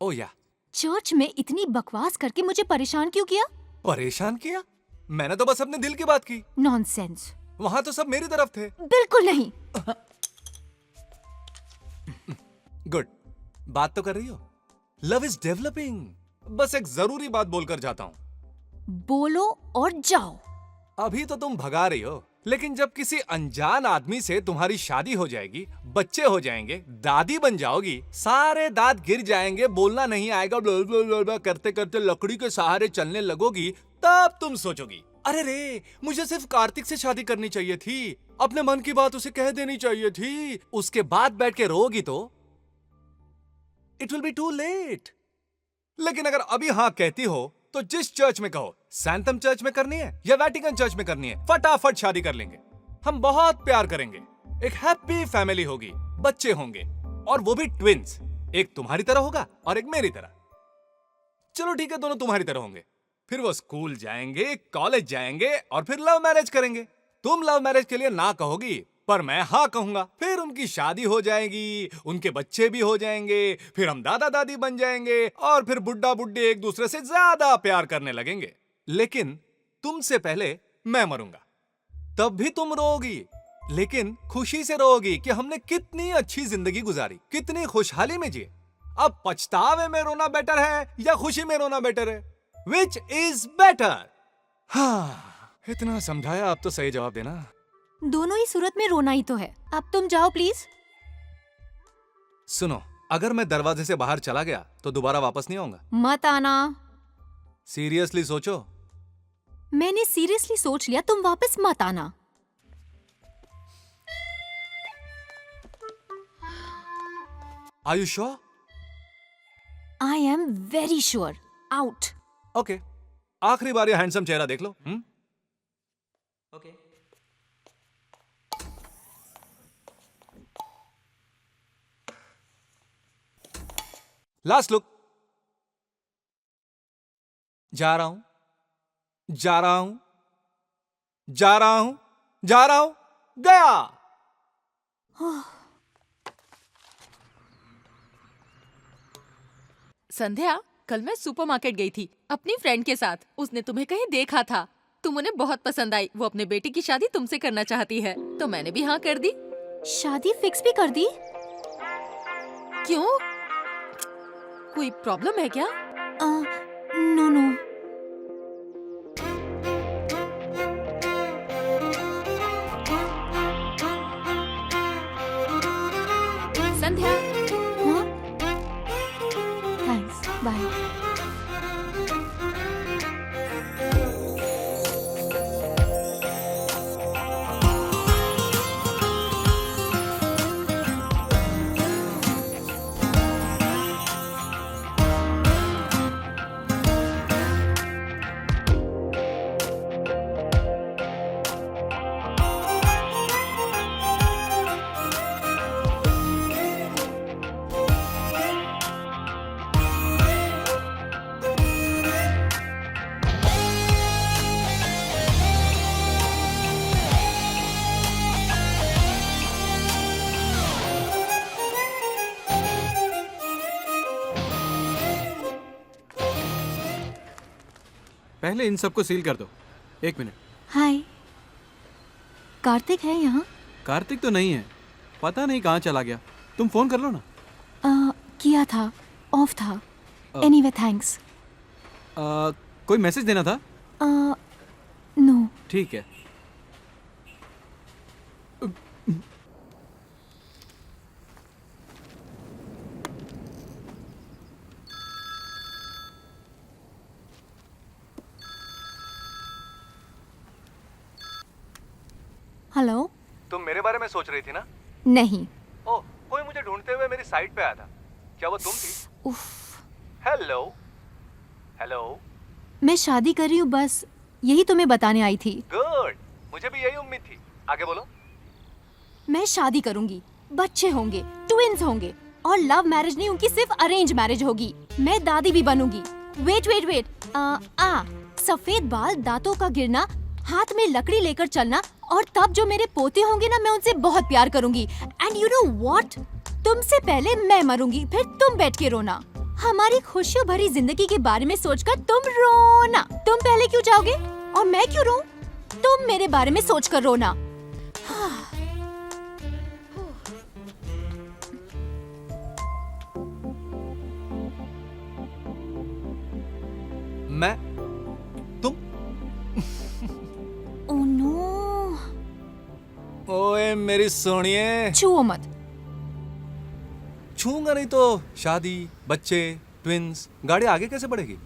ओ या। चर्च में इतनी बकवास करके मुझे परेशान क्यों किया? परेशान किया? मैंने तो बस अपने दिल की बात की। नॉनसेंस। वहां तो सब मेरी तरफ थे। बिल्कुल नहीं। गुड, बात तो कर रही हो। Love is developing. बस एक जरूरी बात बोलकर जाता हूँ। बोलो और जाओ। अभी तो तुम भगा रही हो, लेकिन जब किसी अनजान आदमी से तुम्हारी शादी हो जाएगी, बच्चे हो जाएंगे, दादी बन जाओगी, सारे दांत गिर जाएंगे, बोलना नहीं आएगा, ब्ला ब्ला ब्ला ब्ला करते करते लकड़ी के सहारे चलने लगोगी, तब तुम सोचोगी, अरे रे, मुझे सिर्फ कार्तिक से शादी करनी चाहिए थी, अपने मन की बात उसे कह देनी चाहिए थी। उसके बाद बैठ के रोगी तो it will be too late. लेकिन अगर अभी हाँ कहती हो तो जिस चर्च में कहो, सैंथम चर्च में करनी है या वेटिकन चर्च में करनी है, फटाफट शादी कर लेंगे। हम बहुत प्यार करेंगे, एक हैप्पी फैमिली होगी, बच्चे होंगे, और वो भी ट्विंस। एक तुम्हारी तरह होगा और एक मेरी तरह। चलो ठीक है, दोनों तुम्हारी तरह होंगे। फिर वो स्कूल जाएंगे, कॉलेज जाएंगे और फिर लव मैरिज करेंगे। तुम लव मैरिज के लिए ना कहोगी, पर मैं हाँ कहूंगा। फिर उनकी शादी हो जाएगी, उनके बच्चे भी हो जाएंगे, फिर हम दादा दादी बन जाएंगे और फिर बुड्ढा बुड्ढी एक दूसरे से ज्यादा प्यार करने लगेंगे। लेकिन तुमसे पहले मैं मरूंगा, तब भी तुम रोओगी, लेकिन खुशी से रोओगी कि हमने कितनी अच्छी जिंदगी गुजारी, कितनी खुशहाली में जिए। अब पछतावे में रोना बेटर है या खुशी में रोना बेटर है? Which is better? हाँ, इतना समझाया, अब तो सही जवाब देना। दोनों ही सूरत में रोना ही तो है। अब तुम जाओ प्लीज। सुनो, अगर मैं दरवाजे से बाहर चला गया तो दोबारा वापस नहीं आऊंगा। मत आना। सीरियसली सोचो। मैंने सीरियसली सोच लिया, तुम वापस मत आना। Are you sure? I am very sure. Out. Okay, आखिरी बार ये हैंडसम चेहरा देख लो। Okay. Last look. जा रहा हूं, जा रहा हूं, जा रहा हूं, जा रहा हूं, गया। संध्या, कल मैं सुपरमार्केट गई थी अपनी फ्रेंड के साथ। उसने तुम्हें कहीं देखा था, तुम उन्हें बहुत पसंद आई। वो अपने बेटे की शादी तुमसे करना चाहती है, तो मैंने भी हाँ कर दी। शादी फिक्स भी कर दी? क्यों, कोई प्रॉब्लम है क्या? No no. संध्या। हाँ? Thanks, bye. पहले इन सबको सील कर दो। एक मिनट। हाय, कार्तिक है यहाँ? कार्तिक तो नहीं है, पता नहीं कहाँ चला गया। तुम फोन कर लो ना। किया था, ऑफ था। Anyway thanks. कोई मैसेज देना था? नो। ठीक है। हेलो। तुम मेरे बारे में सोच रही थी ना? नहीं। ओह, कोई मुझे ढूंढते हुए मेरी साइट पे आया था। क्या वो तुम थी? उफ। Hello hello. मैं शादी कर रही हूँ, बस यही तुम्हें बताने आई थी। गुड, मुझे भी यही उम्मीद थी। आगे बोलो। मैं शादी करूंगी, बच्चे होंगे, ट्विंस होंगे, और लव मैरिज नहीं, उनकी सिर्फ अरेंज मैरिज होगी। मैं दादी भी बनूंगी। वेट वेट वेट, सफेद बाल, दांतों का गिरना, हाथ में लकड़ी लेकर चलना, और तब जो मेरे पोते होंगे ना, मैं उनसे बहुत प्यार करूंगी। एंड यू नो व्हाट, तुमसे पहले मैं मरूंगी, फिर तुम बैठ के रोना। हमारी खुशियों भरी जिंदगी के बारे में सोचकर तुम रोना। तुम पहले क्यों जाओगे और मैं क्यों रोऊं? तुम मेरे बारे में सोचकर रोना। मैं, तुम? Oh no. ओए मेरी सोनिए। छुओ मत। छूंगा नहीं तो शादी, बच्चे, ट्विंस, गाड़ी आगे कैसे बढ़ेगी?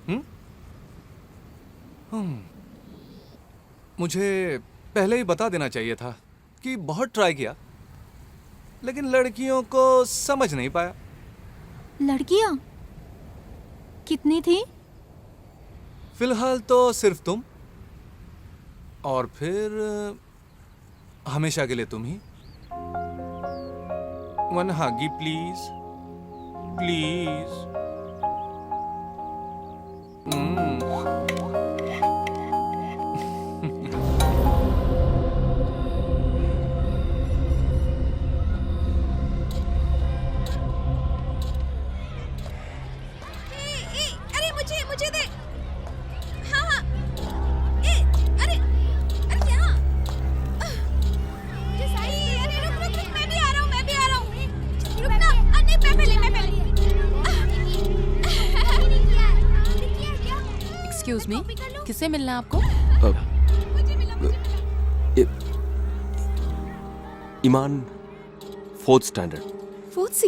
मुझे पहले ही बता देना चाहिए था कि बहुत ट्राई किया, लेकिन लड़कियों को समझ नहीं पाया। लड़कियां कितनी थी? फिलहाल तो सिर्फ तुम, और फिर हमेशा के लिए तुम ही। One huggy please, please. अरे मुझे दे। हाँ हाँ। अरे क्या? मुझे सही। अरे रुक, मैं भी आ रहा हूँ। रुक ना। नहीं, मैं पहले। एक्सक्यूज मी, किससे मिलना है आपको? ईमान 4th स्टैंडर्ड। 4th C?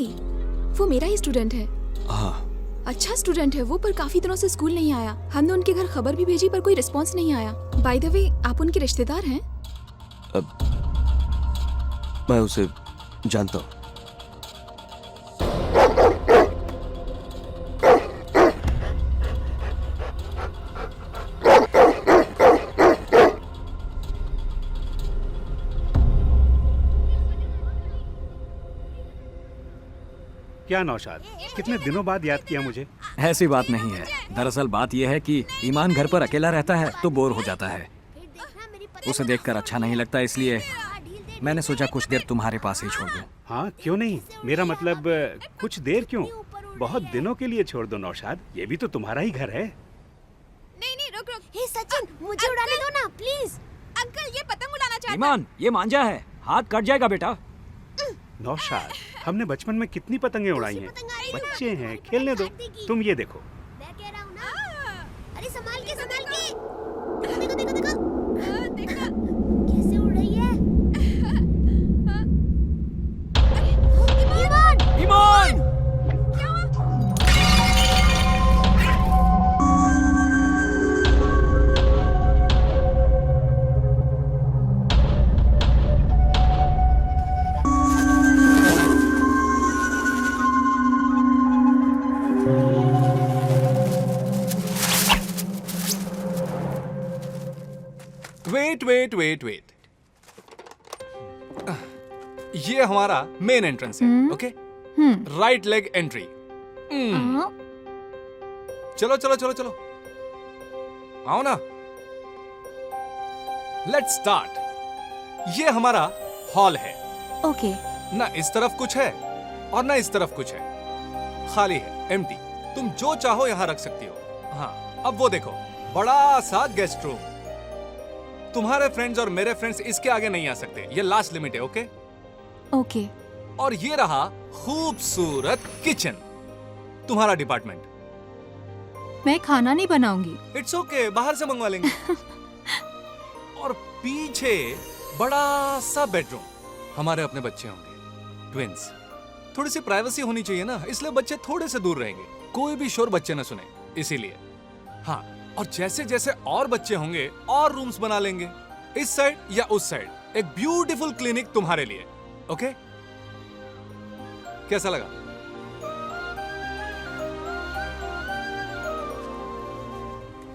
वो मेरा ही स्टूडेंट है। हाँ। अच्छा स्टूडेंट है वो, पर काफी दिनों से स्कूल नहीं आया। हमने उनके घर खबर भी भेजी पर कोई रिस्पांस नहीं आया। बाय द वे, आप उनके रिश्तेदार हैं? मैं उसे जानता हूँ। क्या नौशाद, कितने दिनों बाद याद किया मुझे? ऐसी बात नहीं है। दरअसल बात यह है कि ईमान घर पर अकेला रहता है तो बोर हो जाता है। उसे देखकर अच्छा नहीं लगता, इसलिए मैंने सोचा कुछ देर तुम्हारे पास ही छोड़ दूं। हाँ क्यों नहीं, मेरा मतलब कुछ देर क्यों, बहुत दिनों के लिए छोड़ दो नौशाद, ये भी तो तुम्हारा ही घर है। नहीं नहीं रुक रुक। हे सचिन, मुझे उड़ाने दो ना प्लीज। अंकल ये पतंग उड़ाना चाहता है। ईमान, ये मांझा है, हाथ कट जाएगा बेटा। नौशाद, हमने बचपन में कितनी पतंगें उड़ाई हैं। बच्चे हैं, खेलने दो। तुम ये देखो। मैं कह रहा हूँ ना। अरे संभाल के संभाल के। देखो देखो देखो देखो कैसे उड़ रही है। ईमान ईमान वेट। ये हमारा मेन एंट्रेंस है, ओके? Right leg entry. चलो चलो चलो चलो, आओ ना। Let's start. ये हमारा हॉल है। ओके। ना इस तरफ कुछ है और ना इस तरफ कुछ है, खाली है, एम्प्टी। तुम जो चाहो यहां रख सकती हो। हाँ, अब वो देखो, बड़ा सा गेस्ट रूम। तुम्हारे फ्रेंड्स और मेरे फ्रेंड्स इसके आगे नहीं आ सकते, ये लास्ट लिमिट है, ओके? ओके। और ये रहा खूबसूरत किचन, तुम्हारा डिपार्टमेंट। मैं खाना नहीं बनाऊंगी। इट्स ओके, बाहर से मंगवा लेंगे। और पीछे बड़ा सा बेडरूम, हमारे अपने बच्चे होंगे, ट्विंस। थोड़ी सी प्राइवेसी होनी चाहिए ना, इसलिए बच्चे थोड़े से दूर रहेंगे, कोई भी शोर बच्चे न सुने, इसीलिए। हाँ, और जैसे जैसे और बच्चे होंगे और रूम्स बना लेंगे, इस साइड या उस साइड, एक ब्यूटीफुल क्लिनिक तुम्हारे लिए, ओके? कैसा लगा?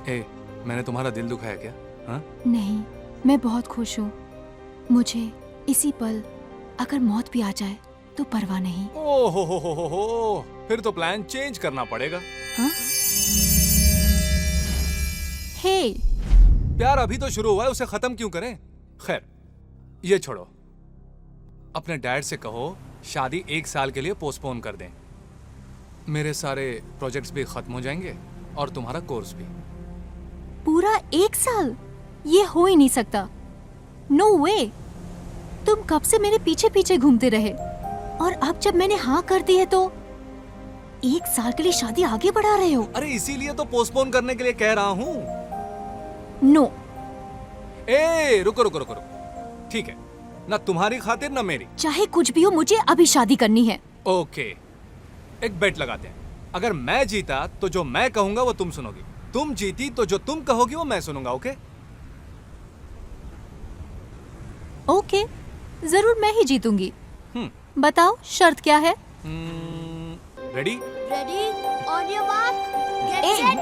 ए, मैंने तुम्हारा दिल दुखाया क्या? हाँ? नहीं, मैं बहुत खुश हूँ। मुझे इसी पल अगर मौत भी आ जाए तो परवाह नहीं। ओहो, फिर तो प्लान चेंज करना पड़ेगा। हाँ? हे, प्यार अभी तो शुरू हुआ है, उसे खत्म क्यों करें? खैर, ये छोड़ो। अपने डैड से कहो शादी 1 साल के लिए पोस्टपोन कर दें। मेरे सारे प्रोजेक्ट्स भी खत्म हो जाएंगे और तुम्हारा कोर्स भी। पूरा 1 साल? ये हो ही नहीं सकता। नो वे। तुम कब से मेरे पीछे पीछे घूमते रहे और अब जब मैंने हाँ कर दी है तो 1 साल के लिए शादी आगे बढ़ा रहे हो। अरे इसीलिए तो पोस्टपोन करने के लिए कह रहा हूँ। नो। ए, रुको रुको रुको, ठीक है, ना तुम्हारी खातिर ना मेरी। चाहे कुछ भी हो, मुझे अभी शादी करनी है। ओके, एक बेट लगाते हैं। अगर मैं जीता तो जो मैं कहूंगा वो तुम सुनोगी, तुम जीती तो जो तुम कहोगी वो मैं सुनूंगा, ओके? ओके, जरूर मैं ही जीतूंगी। बताओ शर्त क्या है? Ready? Ready, on your mark, get set.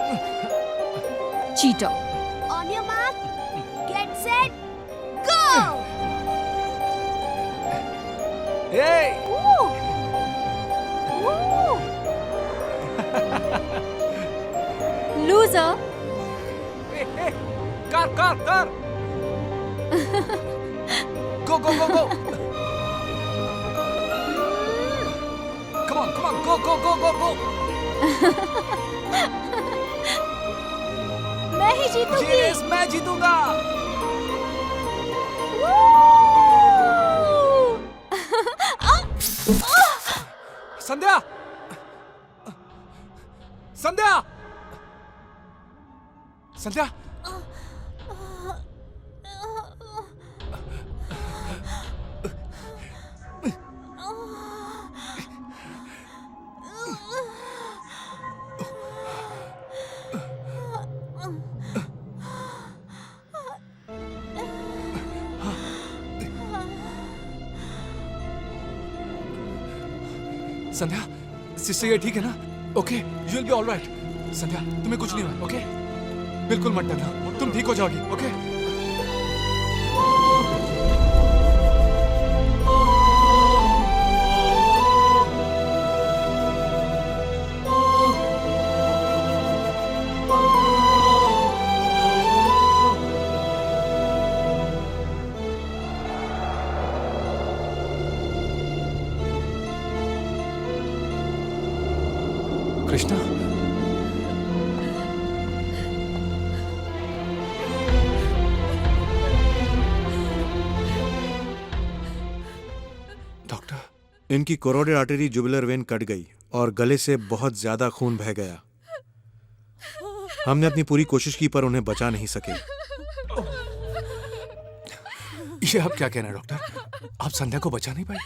Cheater. On your mark, get set, go. Loser. Car. Go. Come on, go. मैं ही जीतूंगी। Yes, मैं जीतूंगा। संध्या। संध्या, सिस्टर ये ठीक है ना? Okay, you will be alright. Sandhya, तुम्हें कुछ नहीं हुआ, ओके? बिल्कुल मत डरना, तुम ठीक हो जाओगी, ओके? कृष्णा, डॉक्टर, इनकी कोरोडेड आर्टरी जुबुलर वेन कट गई और गले से बहुत ज्यादा खून बह गया। हमने अपनी पूरी कोशिश की पर उन्हें बचा नहीं सके। ये आप क्या कहना डॉक्टर? आप संध्या को बचा नहीं पाए?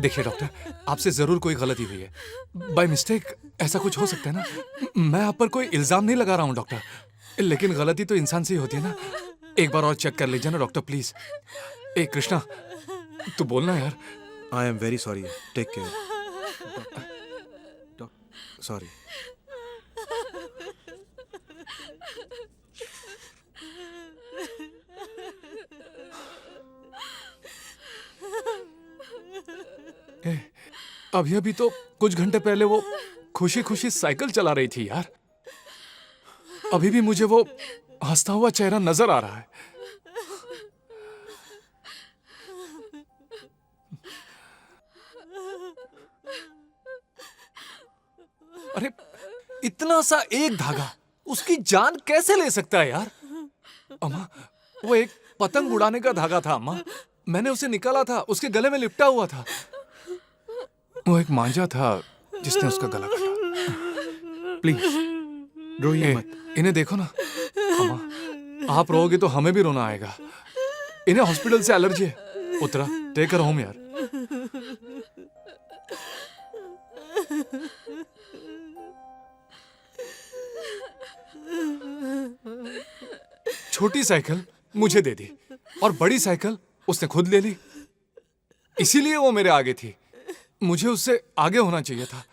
देखिए डॉक्टर, आपसे जरूर कोई गलती हुई है, बाय मिस्टेक ऐसा कुछ हो सकता है ना। मैं आप पर कोई इल्जाम नहीं लगा रहा हूँ डॉक्टर, लेकिन गलती तो इंसान से ही होती है ना। एक बार और चेक कर लीजिए ना डॉक्टर प्लीज। ए कृष्णा, तू बोलना यार। I am very sorry, take care. Sorry. अभी अभी तो कुछ घंटे पहले वो खुशी खुशी साइकिल चला रही थी यार। अभी भी मुझे वो हंसता हुआ चेहरा नजर आ रहा है। अरे इतना सा एक धागा उसकी जान कैसे ले सकता है यार? अम्मा, वो एक पतंग उड़ाने का धागा था अम्मा, मैंने उसे निकाला था, उसके गले में लिपटा हुआ था। वो एक मांझा था जिसने उसका गला काटा। प्लीज रोइए मत। इन्हें देखो ना अम्मा, आप रोओगे तो हमें भी रोना आएगा। इन्हें हॉस्पिटल से एलर्जी है। उतरा, टेक कर होम यार। छोटी साइकिल मुझे दे दी और बड़ी साइकिल उसने खुद ले ली, इसीलिए वो मेरे आगे थी। मुझे उससे आगे होना चाहिए था,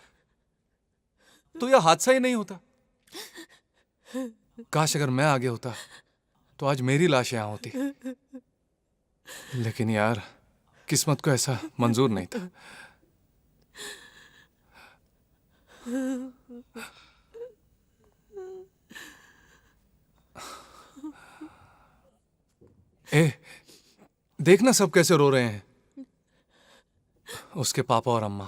तो यह हादसा ही नहीं होता। काश अगर मैं आगे होता तो आज मेरी लाश यहां होती, लेकिन यार किस्मत को ऐसा मंजूर नहीं था। ए, देखना सब कैसे रो रहे हैं, उसके पापा और अम्मा।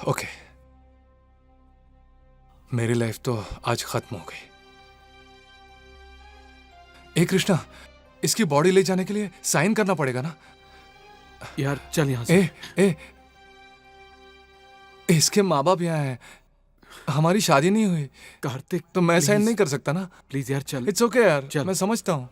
ओके, मेरी लाइफ तो आज खत्म हो गई। ए कृष्णा, इसकी बॉडी ले जाने के लिए साइन करना पड़ेगा ना यार? चल यहाँ से। इसके माँ बाप यहाँ हैं, हमारी शादी नहीं हुई कार्तिक, तो मैं साइन नहीं कर सकता ना। प्लीज यार चल। इट्स ओके यार, चल। मैं समझता हूँ।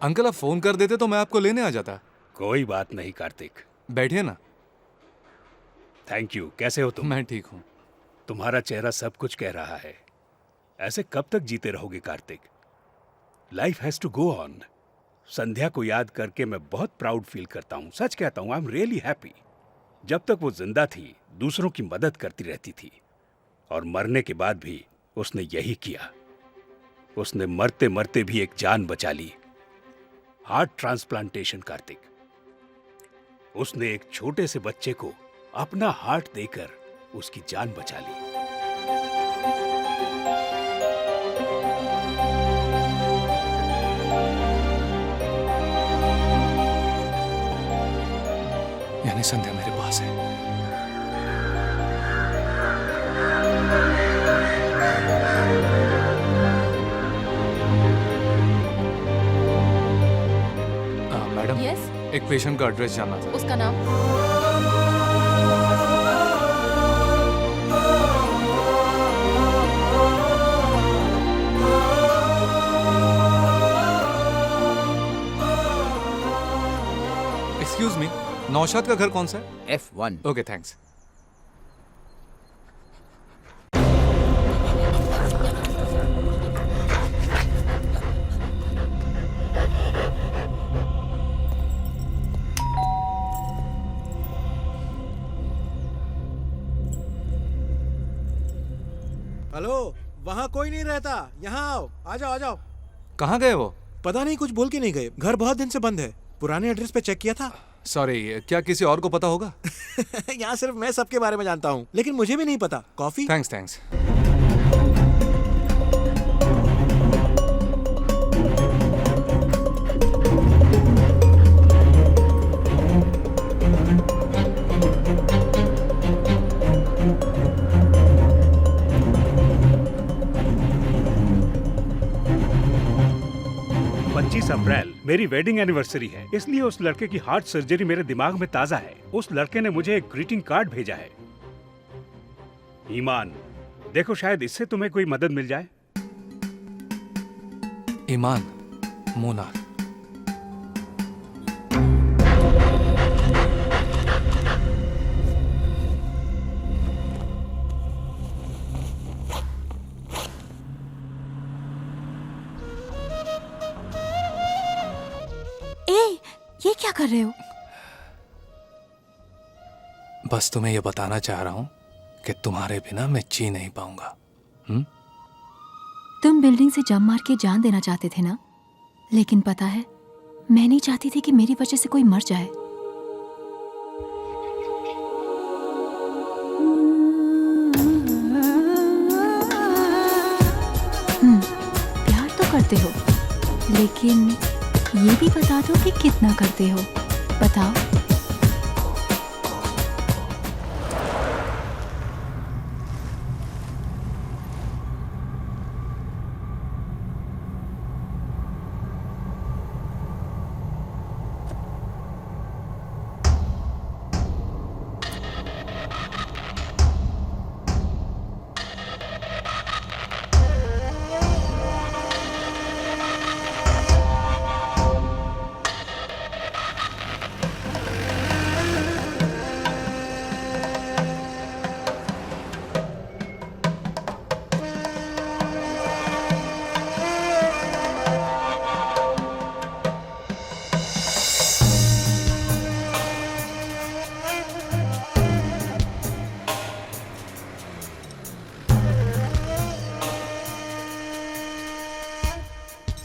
अंकल, आप फोन कर देते तो मैं आपको लेने आ जाता। कोई बात नहीं कार्तिक, बैठिए ना। Thank you. कैसे हो तुम? मैं ठीक हूँ। तुम्हारा चेहरा सब कुछ कह रहा है। ऐसे कब तक जीते रहोगे Kartik? Life has to go on. Sandhya को याद करके मैं बहुत प्राउड फील करता हूँ। सच कहता हूँ, आई एम रियली हैप्पी। जब तक वो जिंदा थी दूसरों की मदद करती रहती थी, और मरने के बाद भी उसने यही किया। उसने मरते मरते भी एक जान बचा ली, हार्ट ट्रांसप्लांटेशन। कार्तिक, उसने एक छोटे से बच्चे को अपना हार्ट देकर उसकी जान बचा ली। यानी संध्या मेरे पास है। मैडम, यस, एक पेशेंट का एड्रेस जानना था। उसका नाम? एक्सक्यूज मी, नौशाद का घर कौन सा है? F1। Okay, thanks. हेलो, वहाँ कोई नहीं रहता, यहाँ आओ, आ जाओ आ जाओ। कहाँ गए वो? पता नहीं, कुछ बोल के नहीं गए। घर बहुत दिन से बंद है। पुराने एड्रेस पे चेक किया था। सॉरी, क्या किसी और को पता होगा? यहाँ सिर्फ मैं सबके बारे में जानता हूँ, लेकिन मुझे भी नहीं पता। कॉफी? Thanks thanks. अप्रैल मेरी वेडिंग एनिवर्सरी है, इसलिए उस लड़के की हार्ट सर्जरी मेरे दिमाग में ताजा है। उस लड़के ने मुझे एक ग्रीटिंग कार्ड भेजा है। ईमान, देखो शायद इससे तुम्हें कोई मदद मिल जाए। ईमान, मोना। ये क्या कर रहे हो? बस तुम्हें ये बताना चाह रहा हूँ कि तुम्हारे बिना मैं जी नहीं पाऊंगा। तुम बिल्डिंग से जंप मार के जान देना चाहते थे ना, लेकिन पता है मैं नहीं चाहती थी कि मेरी वजह से कोई मर जाए। प्यार तो करते हो, लेकिन ये भी बता दो कि कितना करते हो। बताओ।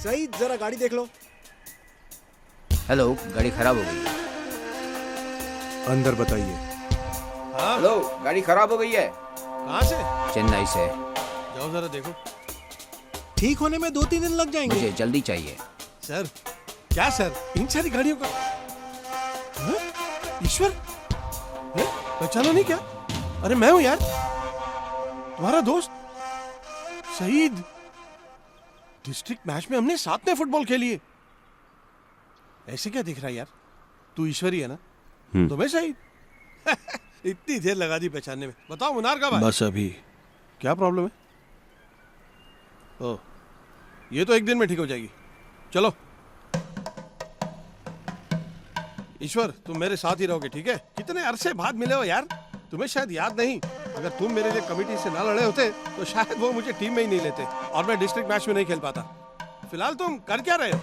सही, जरा गाड़ी देख लो। हेलो, गाड़ी खराब हो गई। अंदर बताइए। हाँ? हेलो, गाड़ी खराब हो गई है। कहाँ से? चेन्नई से। जाओ जरा देखो। ठीक होने में 2-3 दिन लग जाएंगे। मुझे जल्दी चाहिए। सर? क्या सर? इन सारी गाड़ियों का? हाँ? ईश्वर? पहचाना नहीं क्या? अरे मैं हूँ यार, तुम्हारा दोस्त शहीद। डिस्ट्रिक्ट मैच में हमने साथ में फुटबॉल खेली है। ऐसे क्या दिख रहा है यार? तू ईश्वरी है ना? तो मैं शहीद। इतनी देर लगा दी पहचानने में। बताओ मुनार कब आए? बस अभी। क्या प्रॉब्लम है? ओह, ये तो एक दिन में ठीक हो जाएगी। चलो। ईश्वर, तुम मेरे साथ ही रहोगे, ठीक है? कितने अरसे बाद मिले हो यार। तुम्हें शायद याद नहीं, अगर तुम मेरे लिए कमेटी से ना लड़े होते तो शायद वो मुझे टीम में ही नहीं लेते और मैं डिस्ट्रिक्ट मैच में नहीं खेल पाता। फिलहाल तुम कर क्या रहे हो?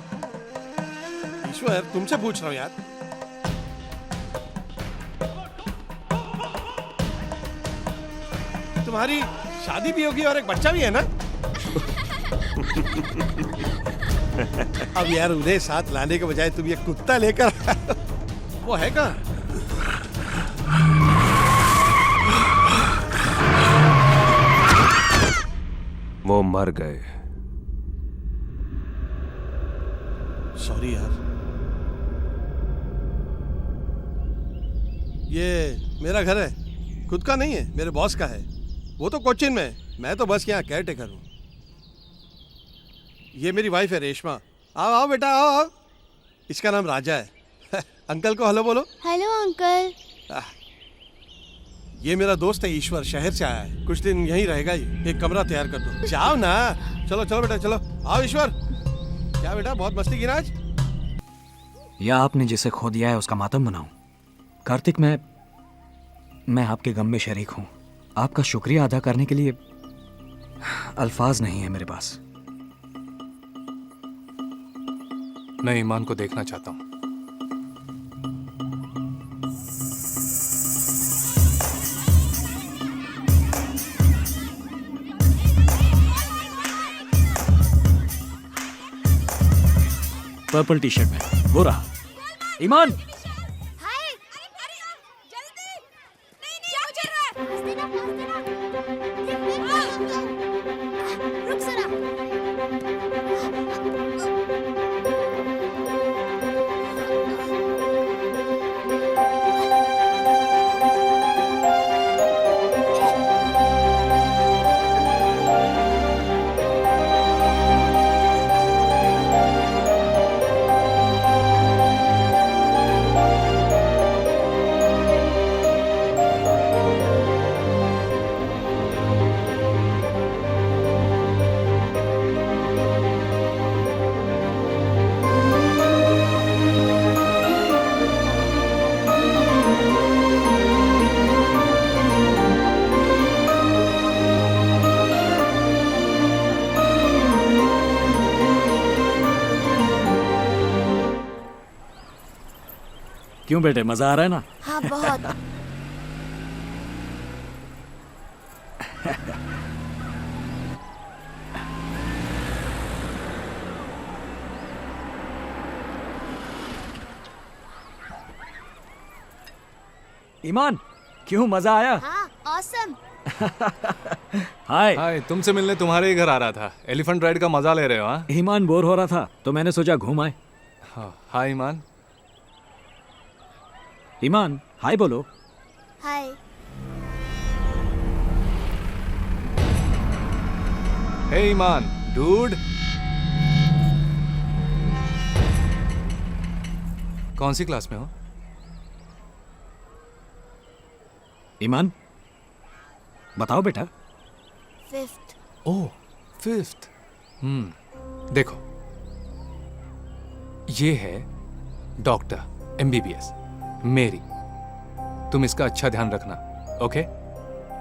ईश्वर तुमसे पूछ रहा हूँ यार। तुम्हारी शादी भी होगी और एक बच्चा भी है ना? अब यार उन्हें साथ लाने के बजाय तुम ये कुत्ता लेकर वो है कहाँ? वो मर गए। सॉरी यार। ये मेरा घर है, खुद का नहीं है, मेरे बॉस का है। वो तो कोचिन में है, मैं तो बस यहाँ केयर टेकर हूँ। ये मेरी वाइफ है रेशमा। आओ आओ बेटा आओ आओ। इसका नाम राजा है। अंकल को हेलो बोलो। Hello uncle. ये मेरा दोस्त है ईश्वर, शहर से आया है, कुछ दिन यहीं रहेगा। ये एक कमरा तैयार कर दो। जाओ ना, चलो चलो बेटा चलो। आओ ईश्वर। क्या बेटा बहुत मस्ती की ना आज? या आपने जिसे खो दिया है उसका मातम मनाऊं? कार्तिक, मैं आपके गम में शरीक हूं। आपका शुक्रिया अदा करने के लिए अल्फाज नहीं है मेरे पास। मैं ईमान को देखना चाहता हूँ। पर्पल टी शर्ट में वो रहा ईमान। क्यों बेटे, मजा आ रहा है ना? हाँ बहुत। ईमान, क्यों मजा आया? हाँ ऑसम। हाय। हाय, तुमसे मिलने तुम्हारे ही घर आ रहा था। एलिफेंट राइड का मजा ले रहे हो? हाँ ईमान बोर हो रहा था तो मैंने सोचा घूम आए। हाँ हाय ईमान। ईमान हाय बोलो। हाय। हे ईमान डूड। कौन सी क्लास में हो? ईमान बताओ बेटा। 5th। ओह 5th। देखो ये है डॉक्टर MBBS मेरी। तुम इसका अच्छा ध्यान रखना, ओके?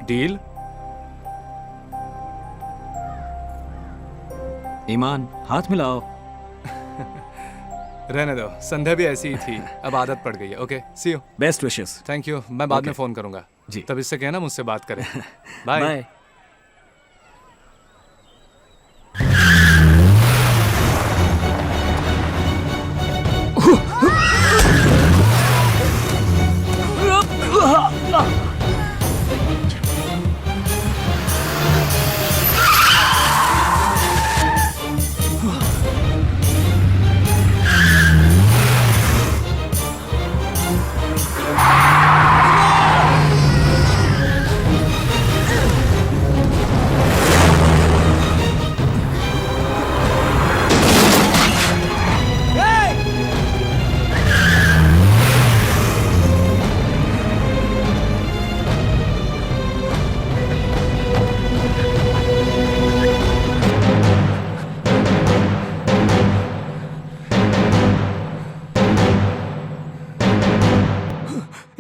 डील? ईमान हाथ मिलाओ। रहने दो, संध्या भी ऐसी ही थी, अब आदत पड़ गई है। Okay see you. Best wishes. Thank you. मैं बाद में Okay. फोन करूंगा जी। तब इससे कहना मुझसे बात करें। बाय। बाय।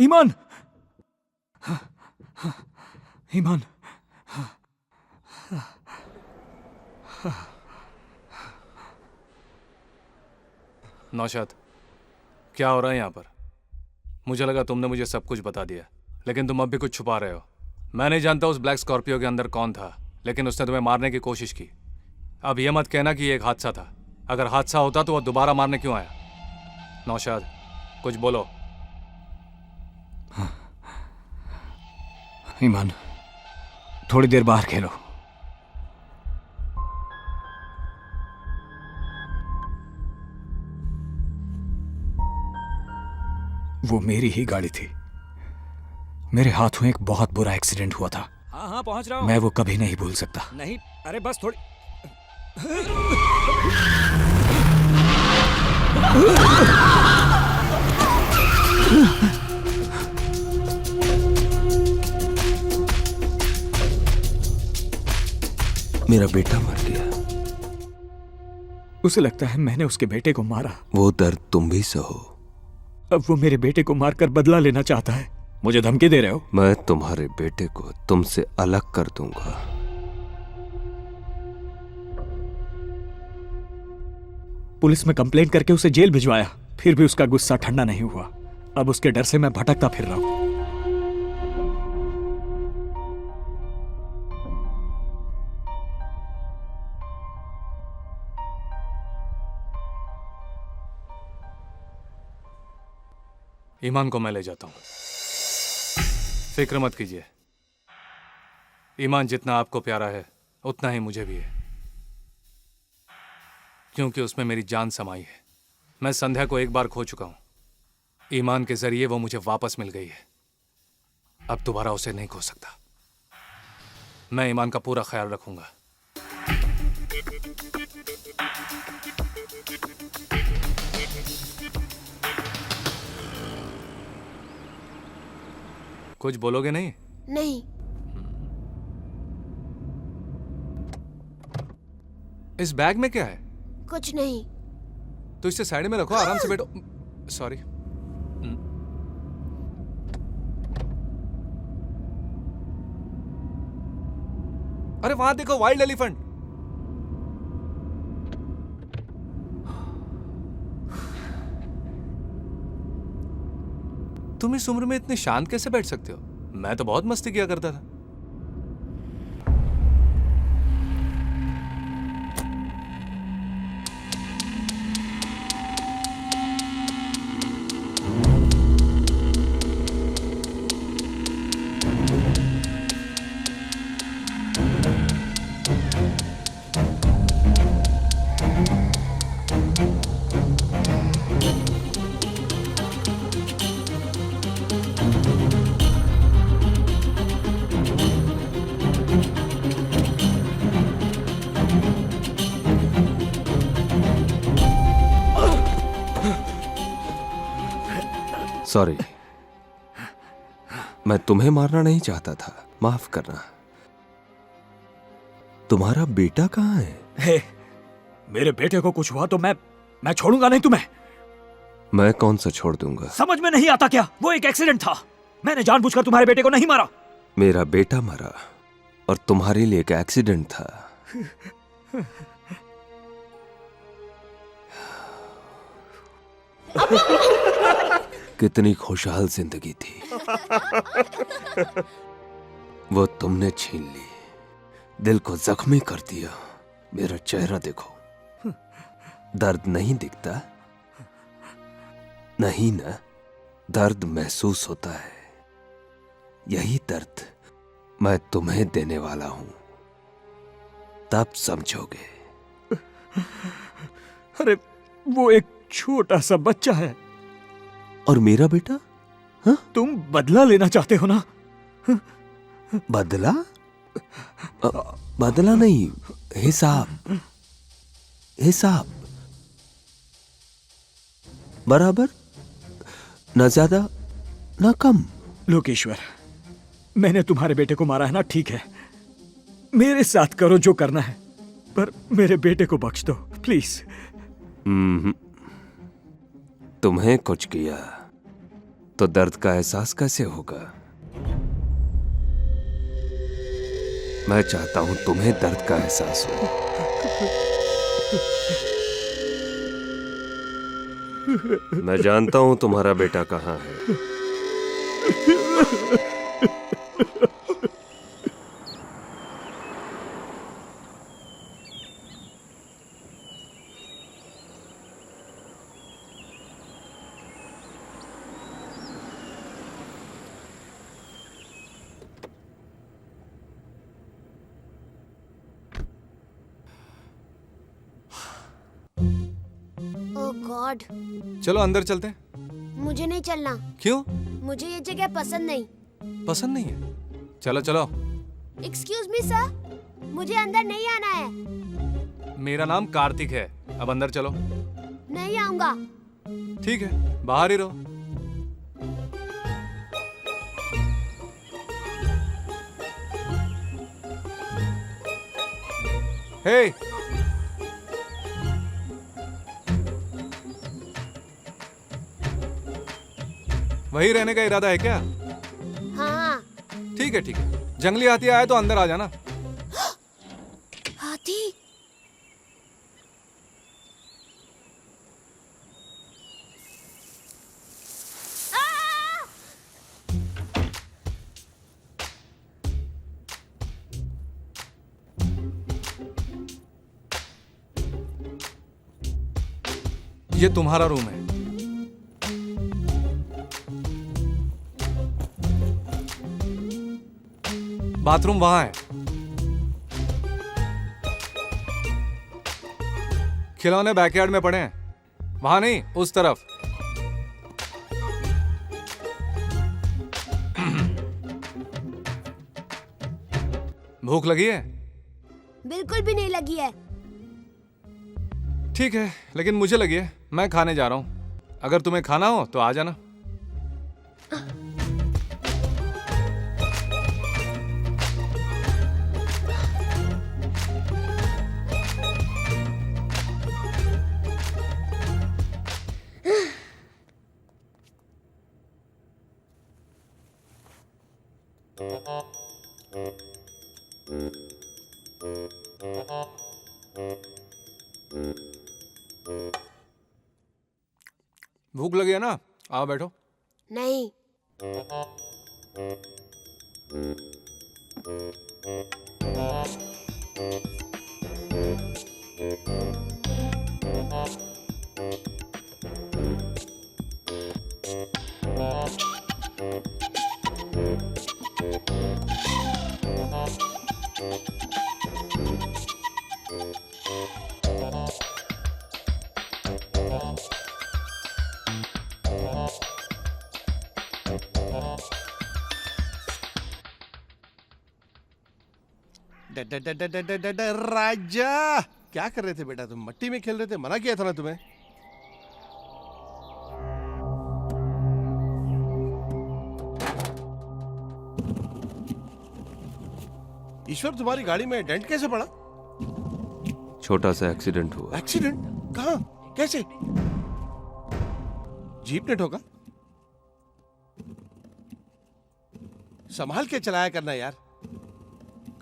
ईमान, ईमान, नौशाद क्या हो रहा है यहाँ पर? मुझे लगा तुमने मुझे सब कुछ बता दिया, लेकिन तुम अब भी कुछ छुपा रहे हो। मैं नहीं जानता उस ब्लैक स्कॉर्पियो के अंदर कौन था, लेकिन उसने तुम्हें मारने की कोशिश की। अब ये मत कहना कि ये एक हादसा था। अगर हादसा होता तो वो दोबारा मारने क्यों आया? नौशाद, कुछ बोलो। ईमान, थोड़ी देर बाहर खेलो। वो मेरी ही गाड़ी थी। मेरे हाथों एक बहुत बुरा एक्सीडेंट हुआ था। हाँ हाँ पहुंच रहा हूं। मैं वो कभी नहीं भूल सकता। नहीं, अरे बस थोड़ी। मेरा बेटा मर गया। उसे लगता है मैंने उसके बेटे को मारा। वो दर्द तुम भी सहो। अब वो मेरे बेटे को मारकर बदला लेना चाहता है। मुझे धमकी दे रहे हो? मैं तुम्हारे बेटे को तुमसे अलग कर दूंगा। पुलिस में कंप्लेंट करके उसे जेल भिजवाया, फिर भी उसका गुस्सा ठंडा नहीं हुआ। अब उसके डर से मैं भटकता फिर रहा हूं। ईमान को मैं ले जाता हूं, फिक्र मत कीजिए। ईमान जितना आपको प्यारा है उतना ही मुझे भी है, क्योंकि उसमें मेरी जान समाई है। मैं संध्या को एक बार खो चुका हूं, ईमान के जरिए वो मुझे वापस मिल गई है। अब दोबारा उसे नहीं खो सकता। मैं ईमान का पूरा ख्याल रखूंगा। कुछ बोलोगे नहीं? नहीं। इस बैग में क्या है? कुछ नहीं। तो इसे साइड में रखो, आराम से बैठो। सॉरी। अरे वहां देखो, वाइल्ड एलिफेंट। तुम इस उम्र में इतने शांत कैसे बैठ सकते हो? मैं तो बहुत मस्ती किया करता था। सॉरी, मैं तुम्हें मारना नहीं चाहता था, माफ करना। तुम्हारा बेटा कहाँ है? हे, मेरे बेटे को कुछ हुआ तो मैं छोड़ूंगा नहीं तुम्हें। मैं कौन सा छोड़ दूंगा? समझ में नहीं आता क्या? वो एक एक्सीडेंट था। मैंने जानबूझकर तुम्हारे बेटे को नहीं मारा। मेरा बेटा मरा और तुम्हारे लिए एक एक्सीडेंट था। कितनी खुशहाल जिंदगी थी, वो तुमने छीन ली, दिल को जख्मी कर दिया। मेरा चेहरा देखो, दर्द नहीं दिखता? नहीं ना, दर्द महसूस होता है। यही दर्द मैं तुम्हें देने वाला हूं, तब समझोगे। अरे वो एक छोटा सा बच्चा है। और मेरा बेटा? हाँ? तुम बदला लेना चाहते हो ना? बदला? बदला नहीं, हिसाब। हिसाब बराबर, न ज्यादा न कम। लोकेश्वर, मैंने तुम्हारे बेटे को मारा है ना, ठीक है। मेरे साथ करो जो करना है, पर मेरे बेटे को बख्श दो प्लीज। तुम्हें कुछ किया तो दर्द का एहसास कैसे होगा? मैं चाहता हूं तुम्हें दर्द का एहसास हो। मैं जानता हूं तुम्हारा बेटा कहाँ है। ओह गॉड, चलो अंदर चलते हैं। मुझे नहीं चलना। क्यों? मुझे ये जगह पसंद नहीं। पसंद नहीं है? चलो चलो। एक्सक्यूज मी सर, मुझे अंदर नहीं आना है। मेरा नाम कार्तिक है, अब अंदर चलो। नहीं आऊंगा। ठीक है, बाहर ही रहो। हे, वही रहने का इरादा है क्या? हाँ। ठीक है ठीक है, जंगली हाथी आए तो अंदर आ जाना। हाथी? ये तुम्हारा रूम है। बाथरूम वहां है। खिलौने बैकयार्ड में पड़े हैं, वहां नहीं, उस तरफ। भूख लगी है? बिल्कुल भी नहीं लगी है। ठीक है, लेकिन मुझे लगी है, मैं खाने जा रहा हूं। अगर तुम्हें खाना हो तो आ जाना। भूख लगी है ना? आओ बैठो। नहीं। राजा, क्या कर रहे थे बेटा? तुम मट्टी में खेल रहे थे, मना किया था ना तुम्हें? ईश्वर, तुम्हारी गाड़ी में डेंट कैसे पड़ा? छोटा सा एक्सीडेंट हुआ। एक्सीडेंट? कहाँ? कैसे? जीप ने ठोका? संभाल के चलाया करना यार।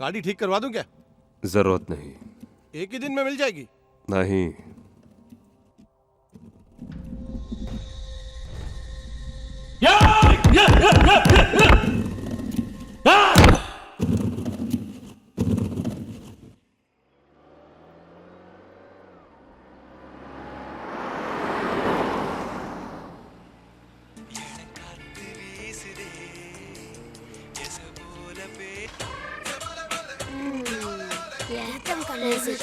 गाड़ी ठीक करवा दूं क्या? जरूरत नहीं। एक ही दिन में मिल जाएगी? नहीं। प्रीतम का म्यूजिक।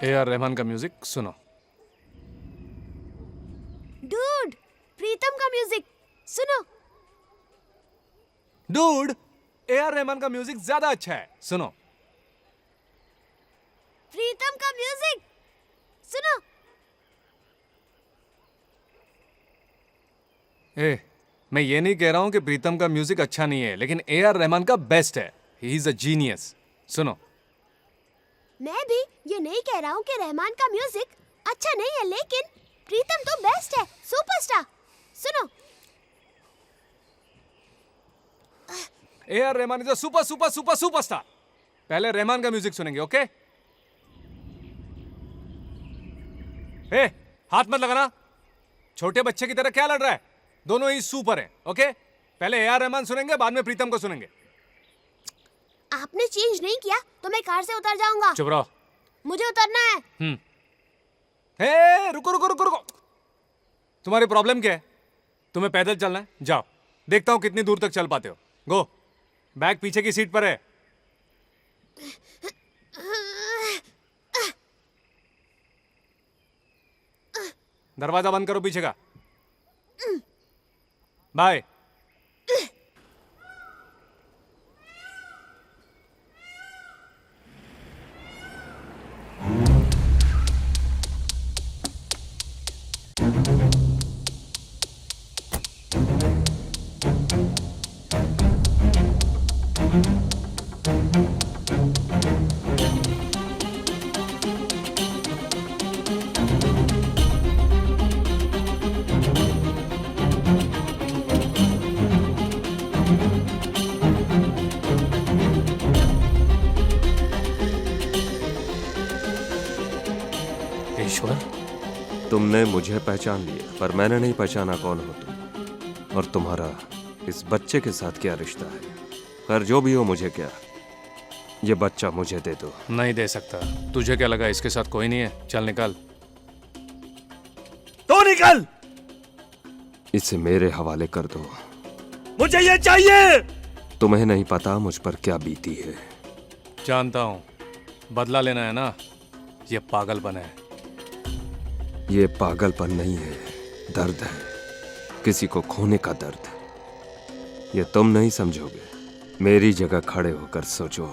A.R. रहमान का म्यूजिक सुनो। डूड, प्रीतम का म्यूजिक सुनो। Dude, A.R. रहमान का म्यूजिक ज्यादा अच्छा है, सुनो। प्रीतम का म्यूजिक सुनो। मैं ये नहीं कह रहा हूं कि प्रीतम का म्यूजिक अच्छा नहीं है, लेकिन A.R. रहमान का बेस्ट है। He is a genius. सुनो। मैं भी ये नहीं कह रहा हूँ कि रहमान का म्यूजिक अच्छा नहीं है, लेकिन प्रीतम तो बेस्ट है, सुपरस्टार। सुनो। A.R. Rahman is a superstar. पहले रहमान का म्यूजिक सुनेंगे, ओके? ए, हाथ मत लगाना। छोटे बच्चे की तरह क्या लड़ रहा है? दोनों ही सुपर हैं, ओके? पहले ए आर रहमान सुनेंगे, बाद में प्रीतम को सुनेंगे। आपने चेंज नहीं किया तो मैं कार से उतर जाऊंगा। चुप रहो। मुझे उतरना है। हे, रुको रुको रुको रुको। तुम्हारी प्रॉब्लम क्या है? तुम्हें पैदल चलना है? जाओ, देखता हूं कितनी दूर तक चल पाते हो। गो। बैग पीछे की सीट पर है। दरवाजा बंद करो पीछे का। बाय। ईश्वर, तुमने मुझे पहचान लिया, पर मैंने नहीं पहचाना कौन हो तुम और तुम्हारा इस बच्चे के साथ क्या रिश्ता है। पर जो भी हो, मुझे क्या, ये बच्चा मुझे दे दो। नहीं दे सकता। तुझे क्या लगा इसके साथ कोई नहीं है? चल निकल। तो निकल। इसे मेरे हवाले कर दो। मुझे ये चाहिए। तुम्हें नहीं पता मुझ पर क्या बीती है। जानता हूं, बदला लेना है ना? ये पागलपन है। ये पागलपन नहीं है, दर्द है, किसी को खोने का दर्द। ये तुम नहीं समझोगे। मेरी जगह खड़े होकर सोचो।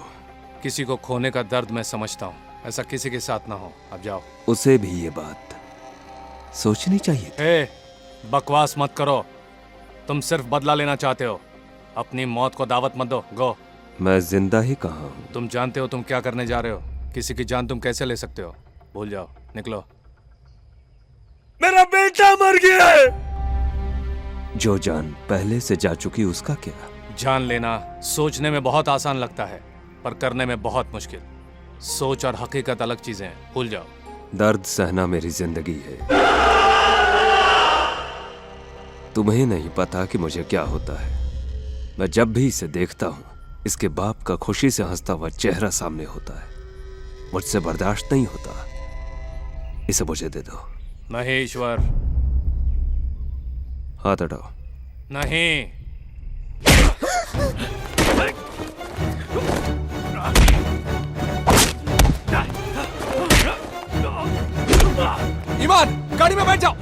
किसी को खोने का दर्द मैं समझता हूँ, ऐसा किसी के साथ ना हो। अब जाओ। उसे भी ये बात सोचनी चाहिए। ए, बकवास मत करो। तुम सिर्फ बदला लेना चाहते हो। अपनी मौत को दावत मत दो। गो। मैं जिंदा ही कहाँ हूँ। तुम जानते हो तुम क्या करने जा रहे हो? किसी की जान तुम कैसे ले सकते हो? भूल जाओ, निकलो। मेरा बेटा मर गया है। जो जान पहले से जा चुकी उसका क्या? जान लेना सोचने में बहुत आसान लगता है, पर करने में बहुत मुश्किल। सोच और हकीकत अलग चीजें हैं, भूल जाओ। दर्द सहना मेरी जिंदगी है। तुम्हें नहीं पता कि मुझे क्या होता है। मैं जब भी इसे देखता हूं, इसके बाप का खुशी से हंसता हुआ चेहरा सामने होता है। मुझसे बर्दाश्त नहीं होता। इसे मुझे दे दो। नहीं ईश्वर। हाथ हटाओ। नहीं। ईमान, गाड़ी में बैठ जाओ।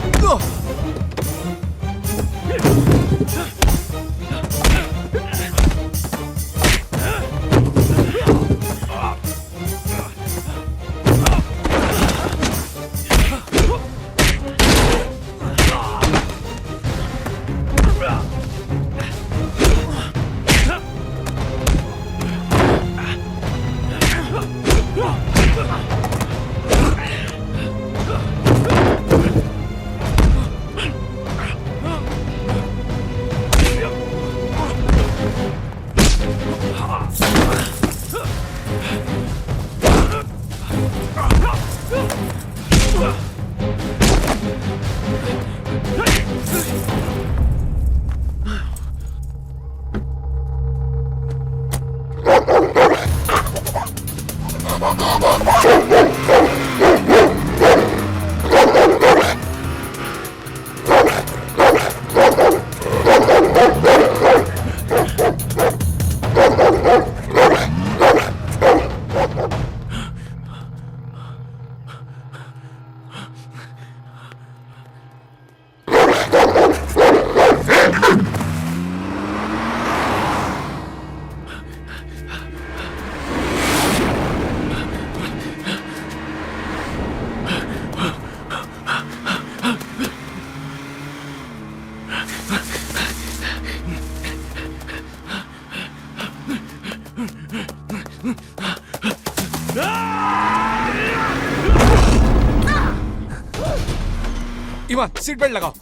ईमान, सीट बेल्ट लगाओ।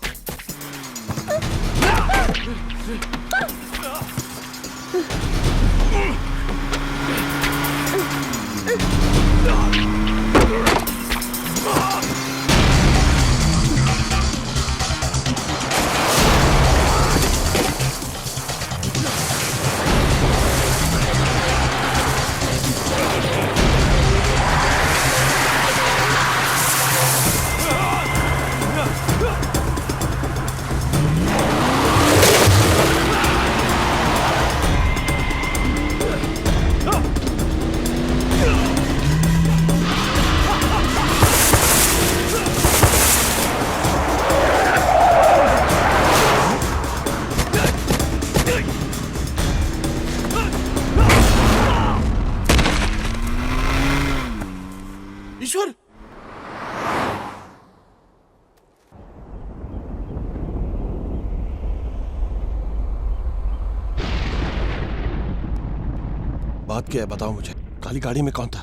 बात क्या है बताओ मुझे। काली गाड़ी में कौन था?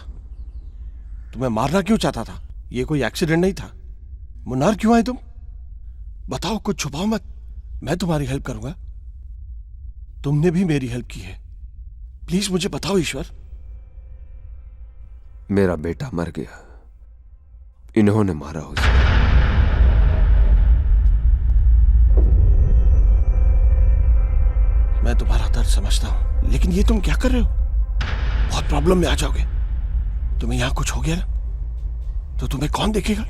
तुम्हें मारना क्यों चाहता था? ये कोई एक्सीडेंट नहीं था। मुन्नार क्यों आए तुम? बताओ, कुछ छुपाओ मत। मैं तुम्हारी हेल्प करूंगा। तुमने भी मेरी हेल्प की है। प्लीज मुझे बताओ ईश्वर। मेरा बेटा मर गया, इन्होंने मारा उसे। मैं तुम्हारा दर्द समझता हूं, लेकिन ये तुम क्या कर रहे हो? बहुत प्रॉब्लम में आ जाओगे। तुम्हें यहां कुछ हो गया ना तो तुम्हें कौन देखेगा?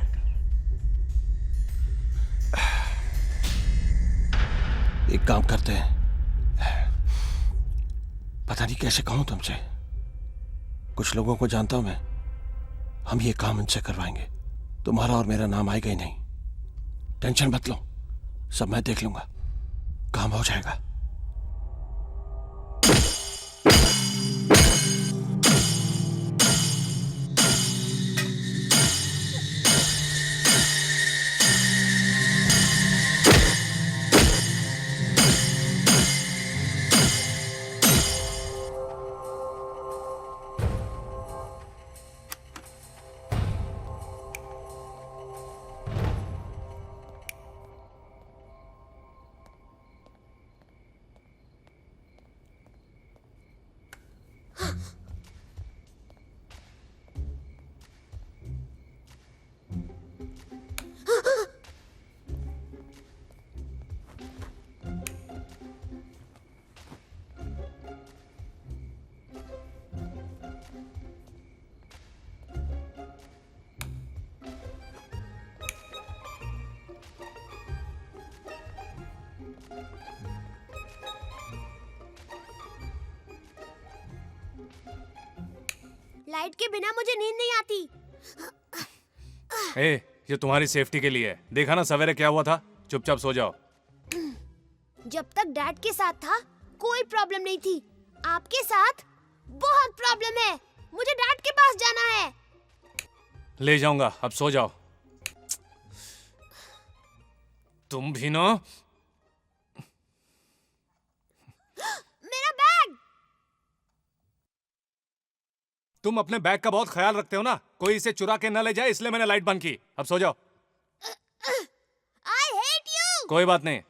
एक काम करते हैं, पता नहीं कैसे कहूं तुमसे। कुछ लोगों को जानता हूं मैं, हम ये काम इनसे करवाएंगे। तुम्हारा और मेरा नाम आएगा ही नहीं। टेंशन मत लो, सब मैं देख लूंगा, काम हो जाएगा। लाइट के बिना मुझे नींद नहीं आती। ए, ये तुम्हारी सेफ्टी के लिए है। देखा ना सवेरे क्या हुआ था। चुपचाप सो जाओ। जब तक डैड के साथ था कोई प्रॉब्लम नहीं थी, आपके साथ बहुत प्रॉब्लम है। मुझे डैड के पास जाना है। ले जाऊंगा, अब सो जाओ। तुम भी ना। मेरा बैग। तुम अपने बैग का बहुत ख्याल रखते हो ना, कोई इसे चुरा के न ले जाए, इसलिए मैंने लाइट बंद की। अब सो जाओ। I hate you। कोई बात नहीं।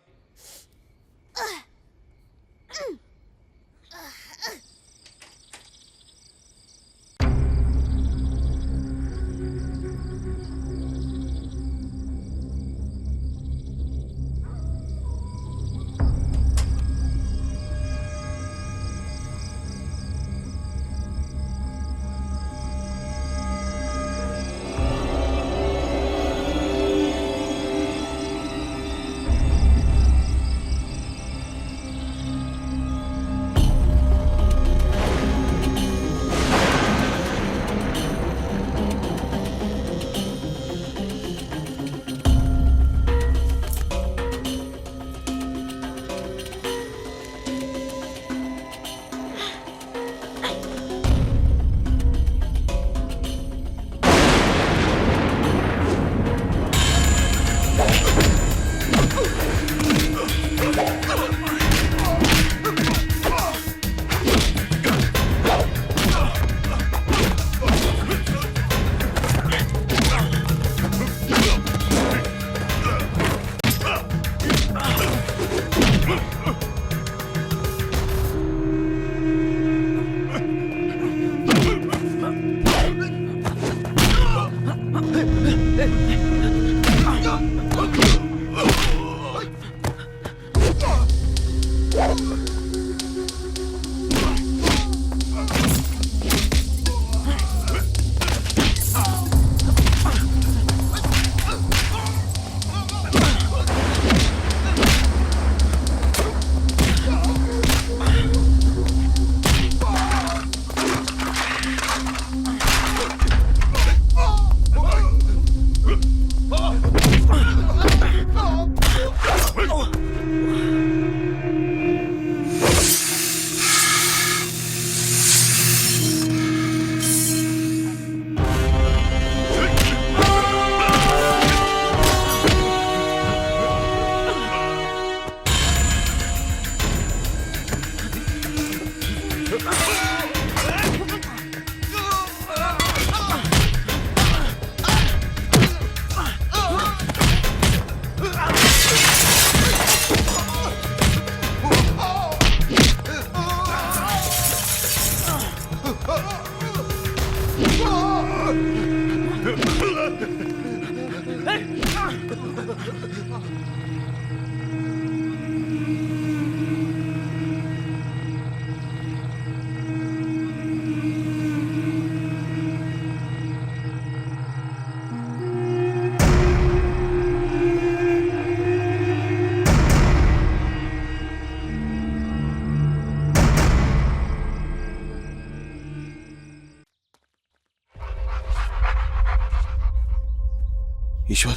ईश्वर,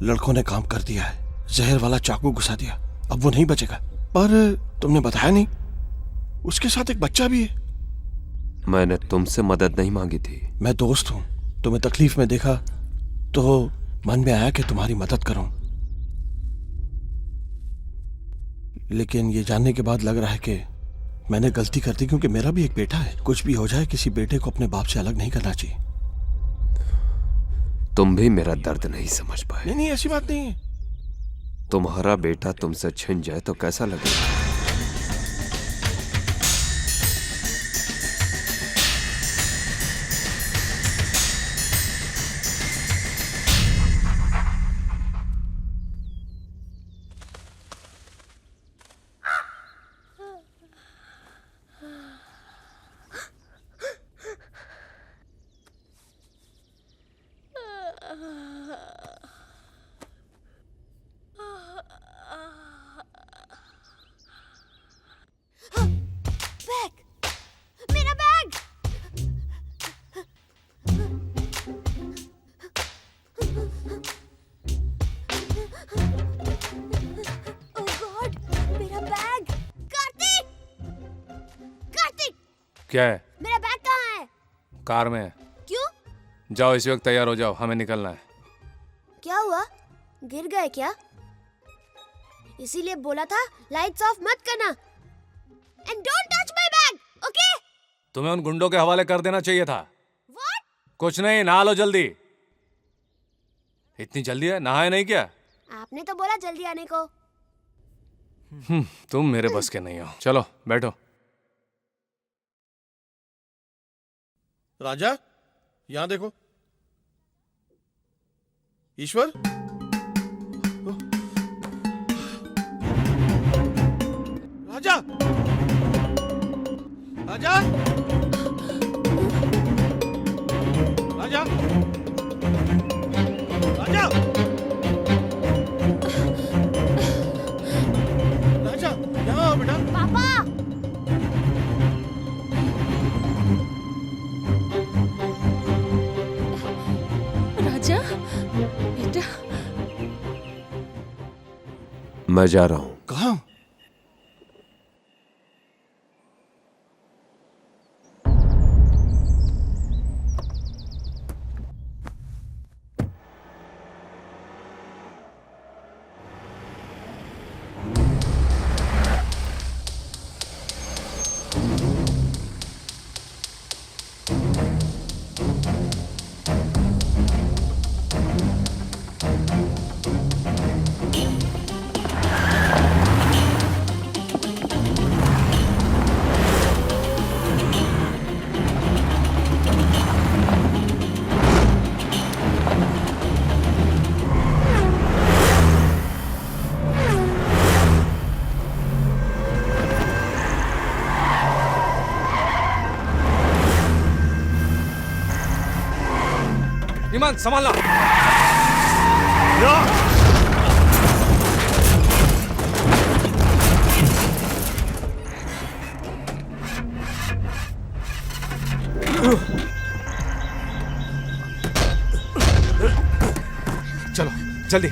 लड़कों ने काम कर दिया है। जहर वाला चाकू घुसा दिया, अब वो नहीं बचेगा। पर तुमने बताया नहीं, उसके साथ एक बच्चा भी है। मैंने तुमसे मदद नहीं मांगी थी। मैं दोस्त हूं, तुम्हें तकलीफ में देखा तो मन में आया कि तुम्हारी मदद करूं। लेकिन ये जानने के बाद लग रहा है कि मैंने गलती कर दी, क्योंकि मेरा भी एक बेटा है। कुछ भी हो जाए, किसी बेटे को अपने बाप से अलग नहीं करना चाहिए। तुम भी मेरा दर्द नहीं समझ पाए। नहीं नहीं, ऐसी बात नहीं है। तुम्हारा बेटा तुमसे छिन जाए तो कैसा लगेगा? क्या है? मेरा बैग कहाँ है? कार में है। क्यों? जाओ, इसी वक्त तैयार हो जाओ, हमें निकलना है। क्या हुआ? गिर गए क्या? इसीलिए बोला था लाइट्स ऑफ मत करना। And don't touch my bag, okay? तुम्हें उन गुंडों के हवाले कर देना चाहिए था। व्हाट? कुछ नहीं, नहा लो जल्दी। इतनी जल्दी है? नहाए नहीं क्या? आपने तो बोला जल्दी आने को। तुम मेरे बस के नहीं हो। चलो बैठो। राजा, यहां देखो। ईश्वर, राजा, राजा, राजा, राजा, राजा, यहाँ आओ बेटा। पापा, राजा, बेटा। मैं जा रहा हूं। कहाँ? ईमान, संभालना। चलो जल्दी।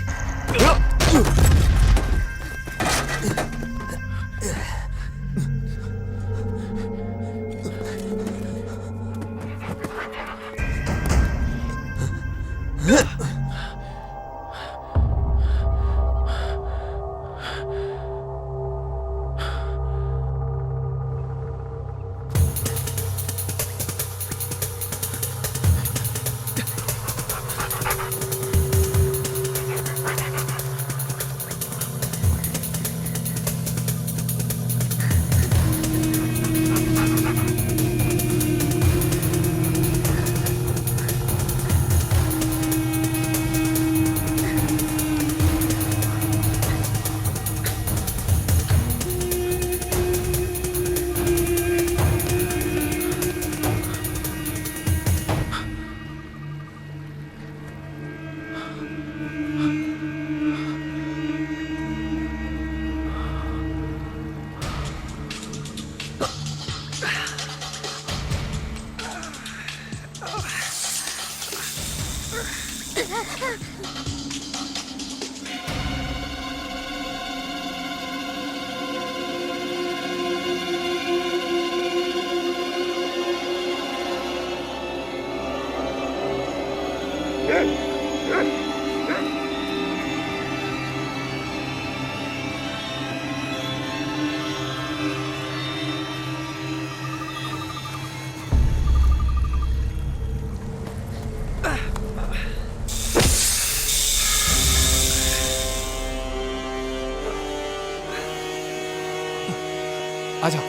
आजा।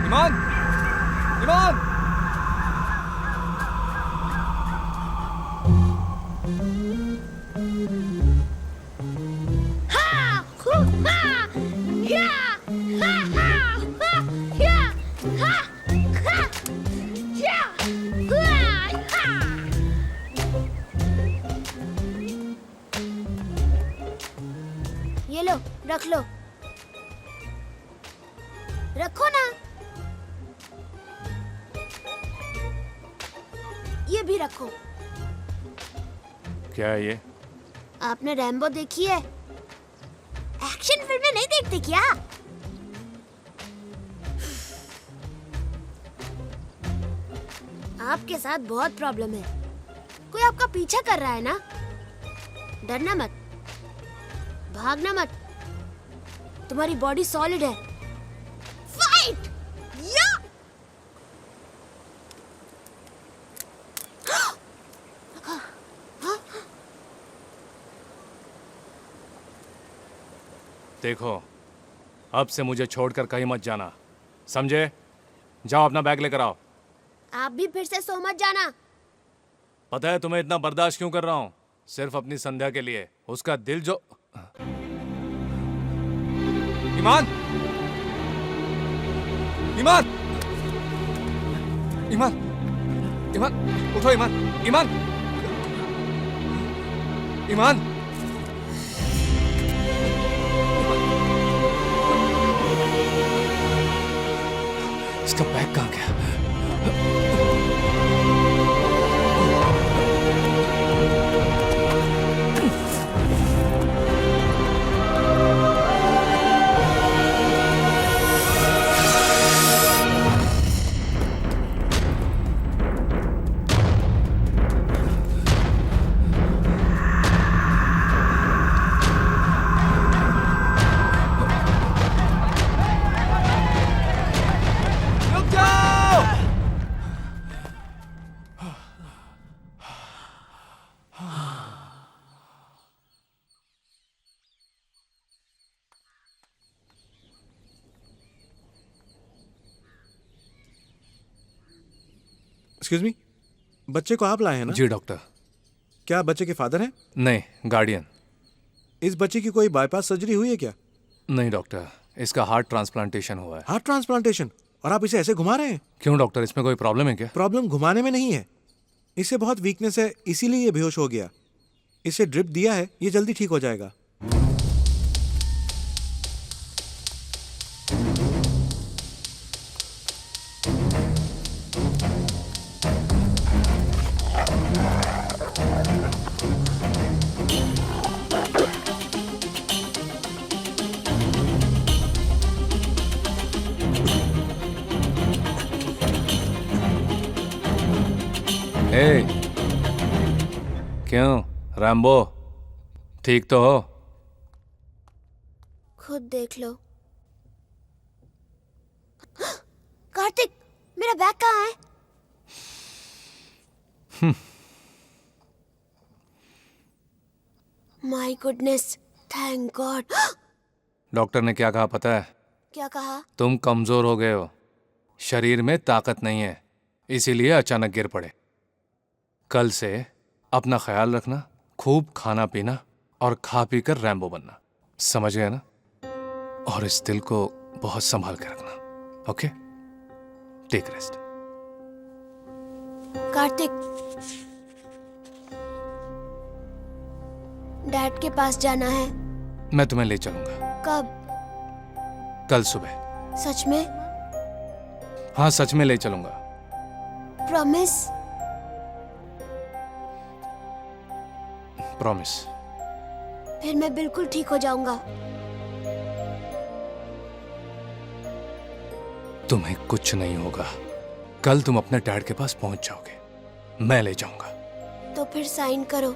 ईमान, ईमान। ये लो, रख लो। रखो ना। ये भी रखो। क्या है ये? आपने रैम्बो देखी है? एक्शन फिल्में नहीं देखते क्या? आपके साथ बहुत प्रॉब्लम है। कोई आपका पीछा कर रहा है ना? डरना मत, भागना मत। तुम्हारी बॉडी सॉलिड है। फाइट! या! देखो, अब से मुझे छोड़कर कहीं मत जाना, समझे? जाओ अपना बैग लेकर आओ। आप भी फिर से सो मत जाना। पता है तुम्हें इतना बर्दाश्त क्यों कर रहा हूँ? सिर्फ अपनी संध्या के लिए। उसका दिल जो... ईमान! ईमान! ईमान! ईमान! उठो ईमान! ईमान! ईमान! इसका बैग कहाँ गया? एक्सक्यूज मी, बच्चे को आप लाए हैं ना? जी डॉक्टर। क्या आप बच्चे के फादर हैं? नहीं, गार्डियन। इस बच्चे की कोई बाईपास सर्जरी हुई है क्या? नहीं डॉक्टर, इसका हार्ट ट्रांसप्लांटेशन हुआ है। Heart transplantation? और आप इसे ऐसे घुमा रहे हैं? क्यों डॉक्टर, इसमें कोई प्रॉब्लम है क्या? प्रॉब्लम घुमाने में नहीं है, इसे बहुत वीकनेस है, इसीलिए ये बेहोश हो गया। इसे ड्रिप दिया है, ये जल्दी ठीक हो जाएगा। क्यों रैम्बो, ठीक तो हो? खुद देख लो। कार्तिक, मेरा बैग कहाँ है? My goodness, thank God. Doctor ने क्या कहा पता है? क्या कहा? तुम कमजोर हो गए हो, शरीर में ताकत नहीं है, इसीलिए अचानक गिर पड़े। कल से अपना ख्याल रखना, खूब खाना पीना और खा पी कर रैम्बो बनना, समझ गए ना? और इस दिल को बहुत संभाल के रखना, okay? Take rest. Kartik, dad के पास जाना है। मैं तुम्हें ले चलूंगा। कब? कल सुबह। सच में? हाँ, सच में ले चलूंगा। प्रॉमिस? प्रॉमिस। फिर मैं बिल्कुल ठीक हो जाऊंगा। तुम्हें कुछ नहीं होगा। कल तुम अपने डैड के पास पहुंच जाओगे, मैं ले जाऊंगा। तो फिर साइन करो।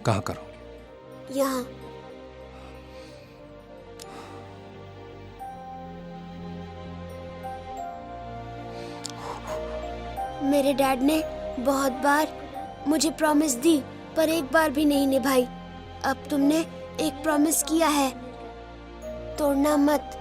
कहाँ करोगे? यहाँ। मेरे डैड ने बहुत बार मुझे प्रॉमिस दी, पर एक बार भी नहीं निभाई। अब तुमने एक प्रॉमिस किया है, तोड़ना मत।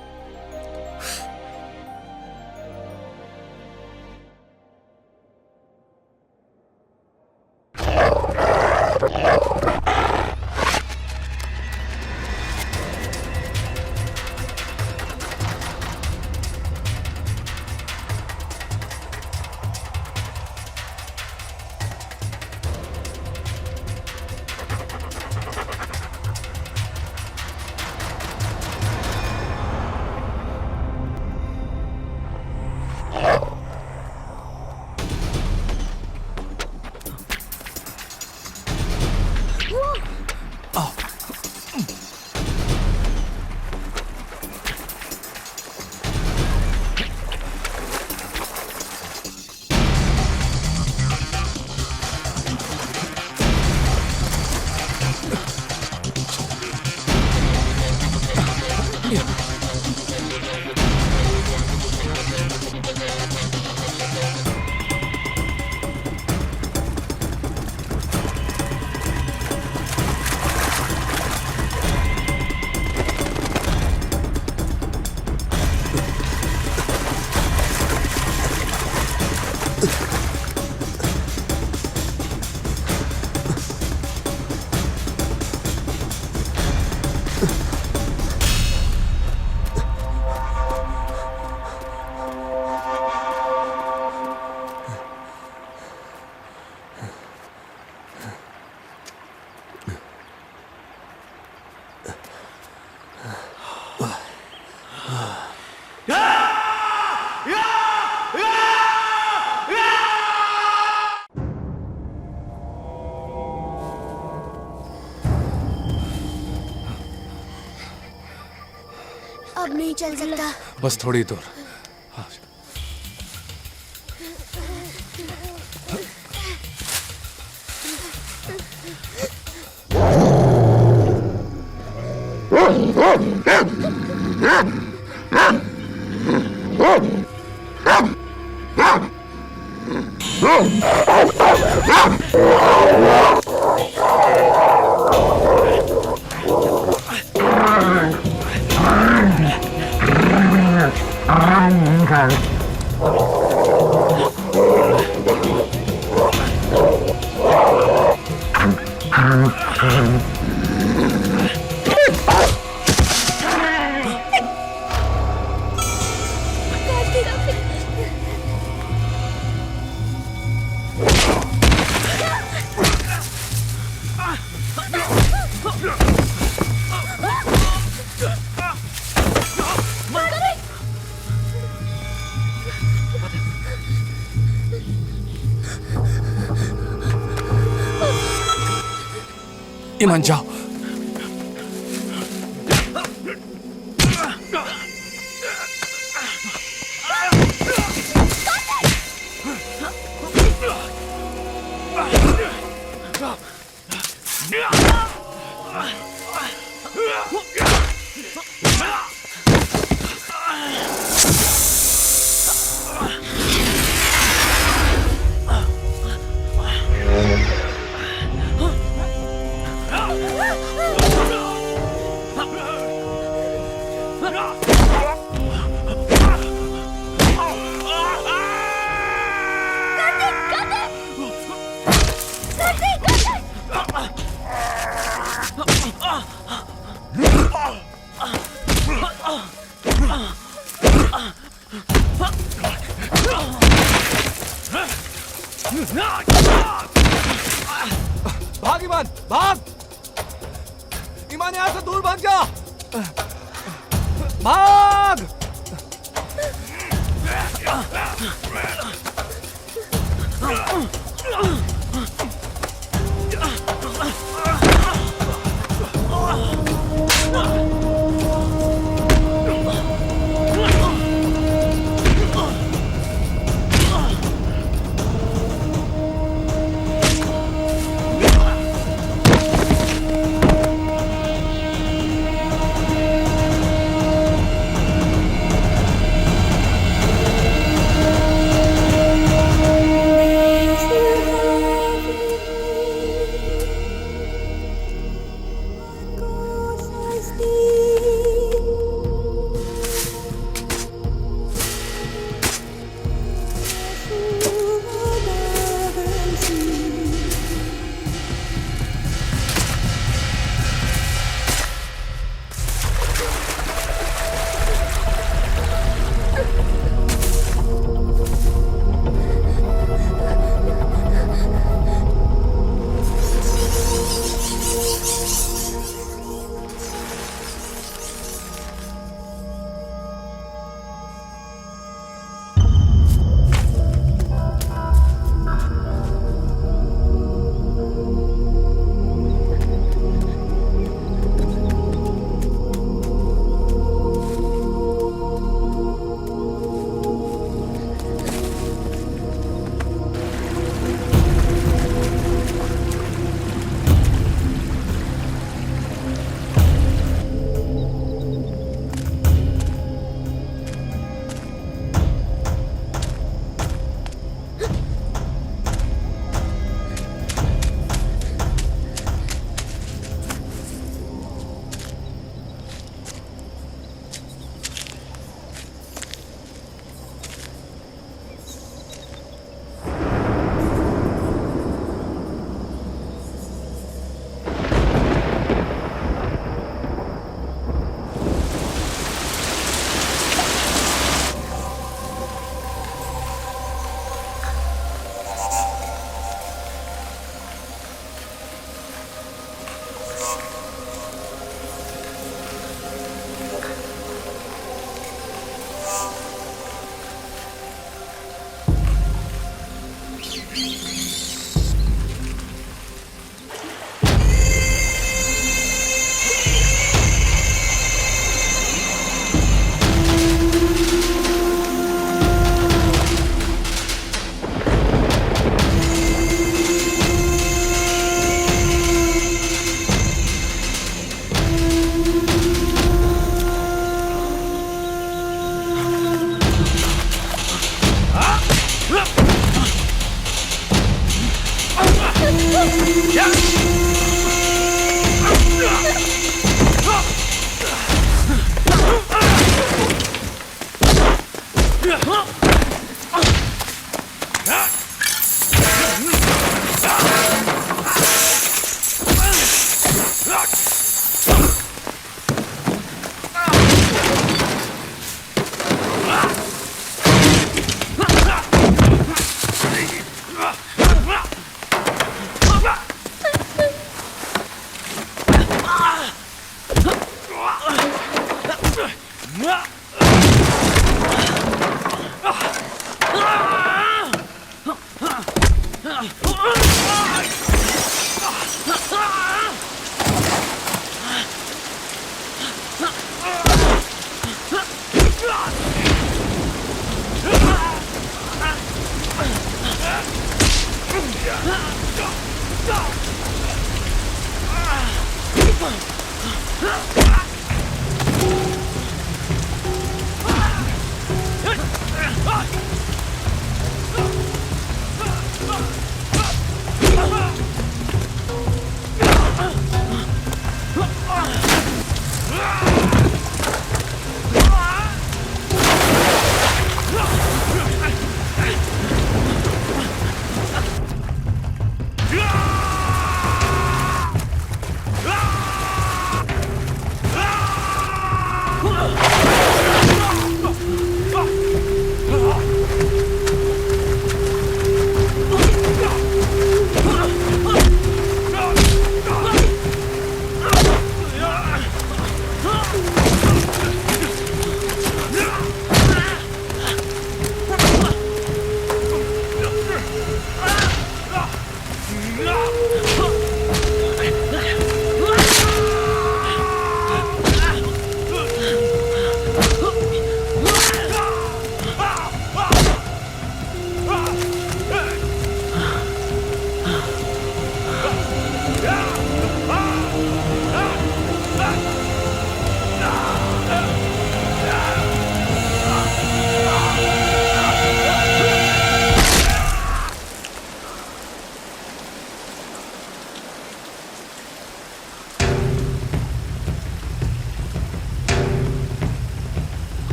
अब नहीं चल सकता। बस थोड़ी दूर। ईमान जाओ। भाग ईमान, भाग! ईमान यहाँ से दूर भाग जा! भाग!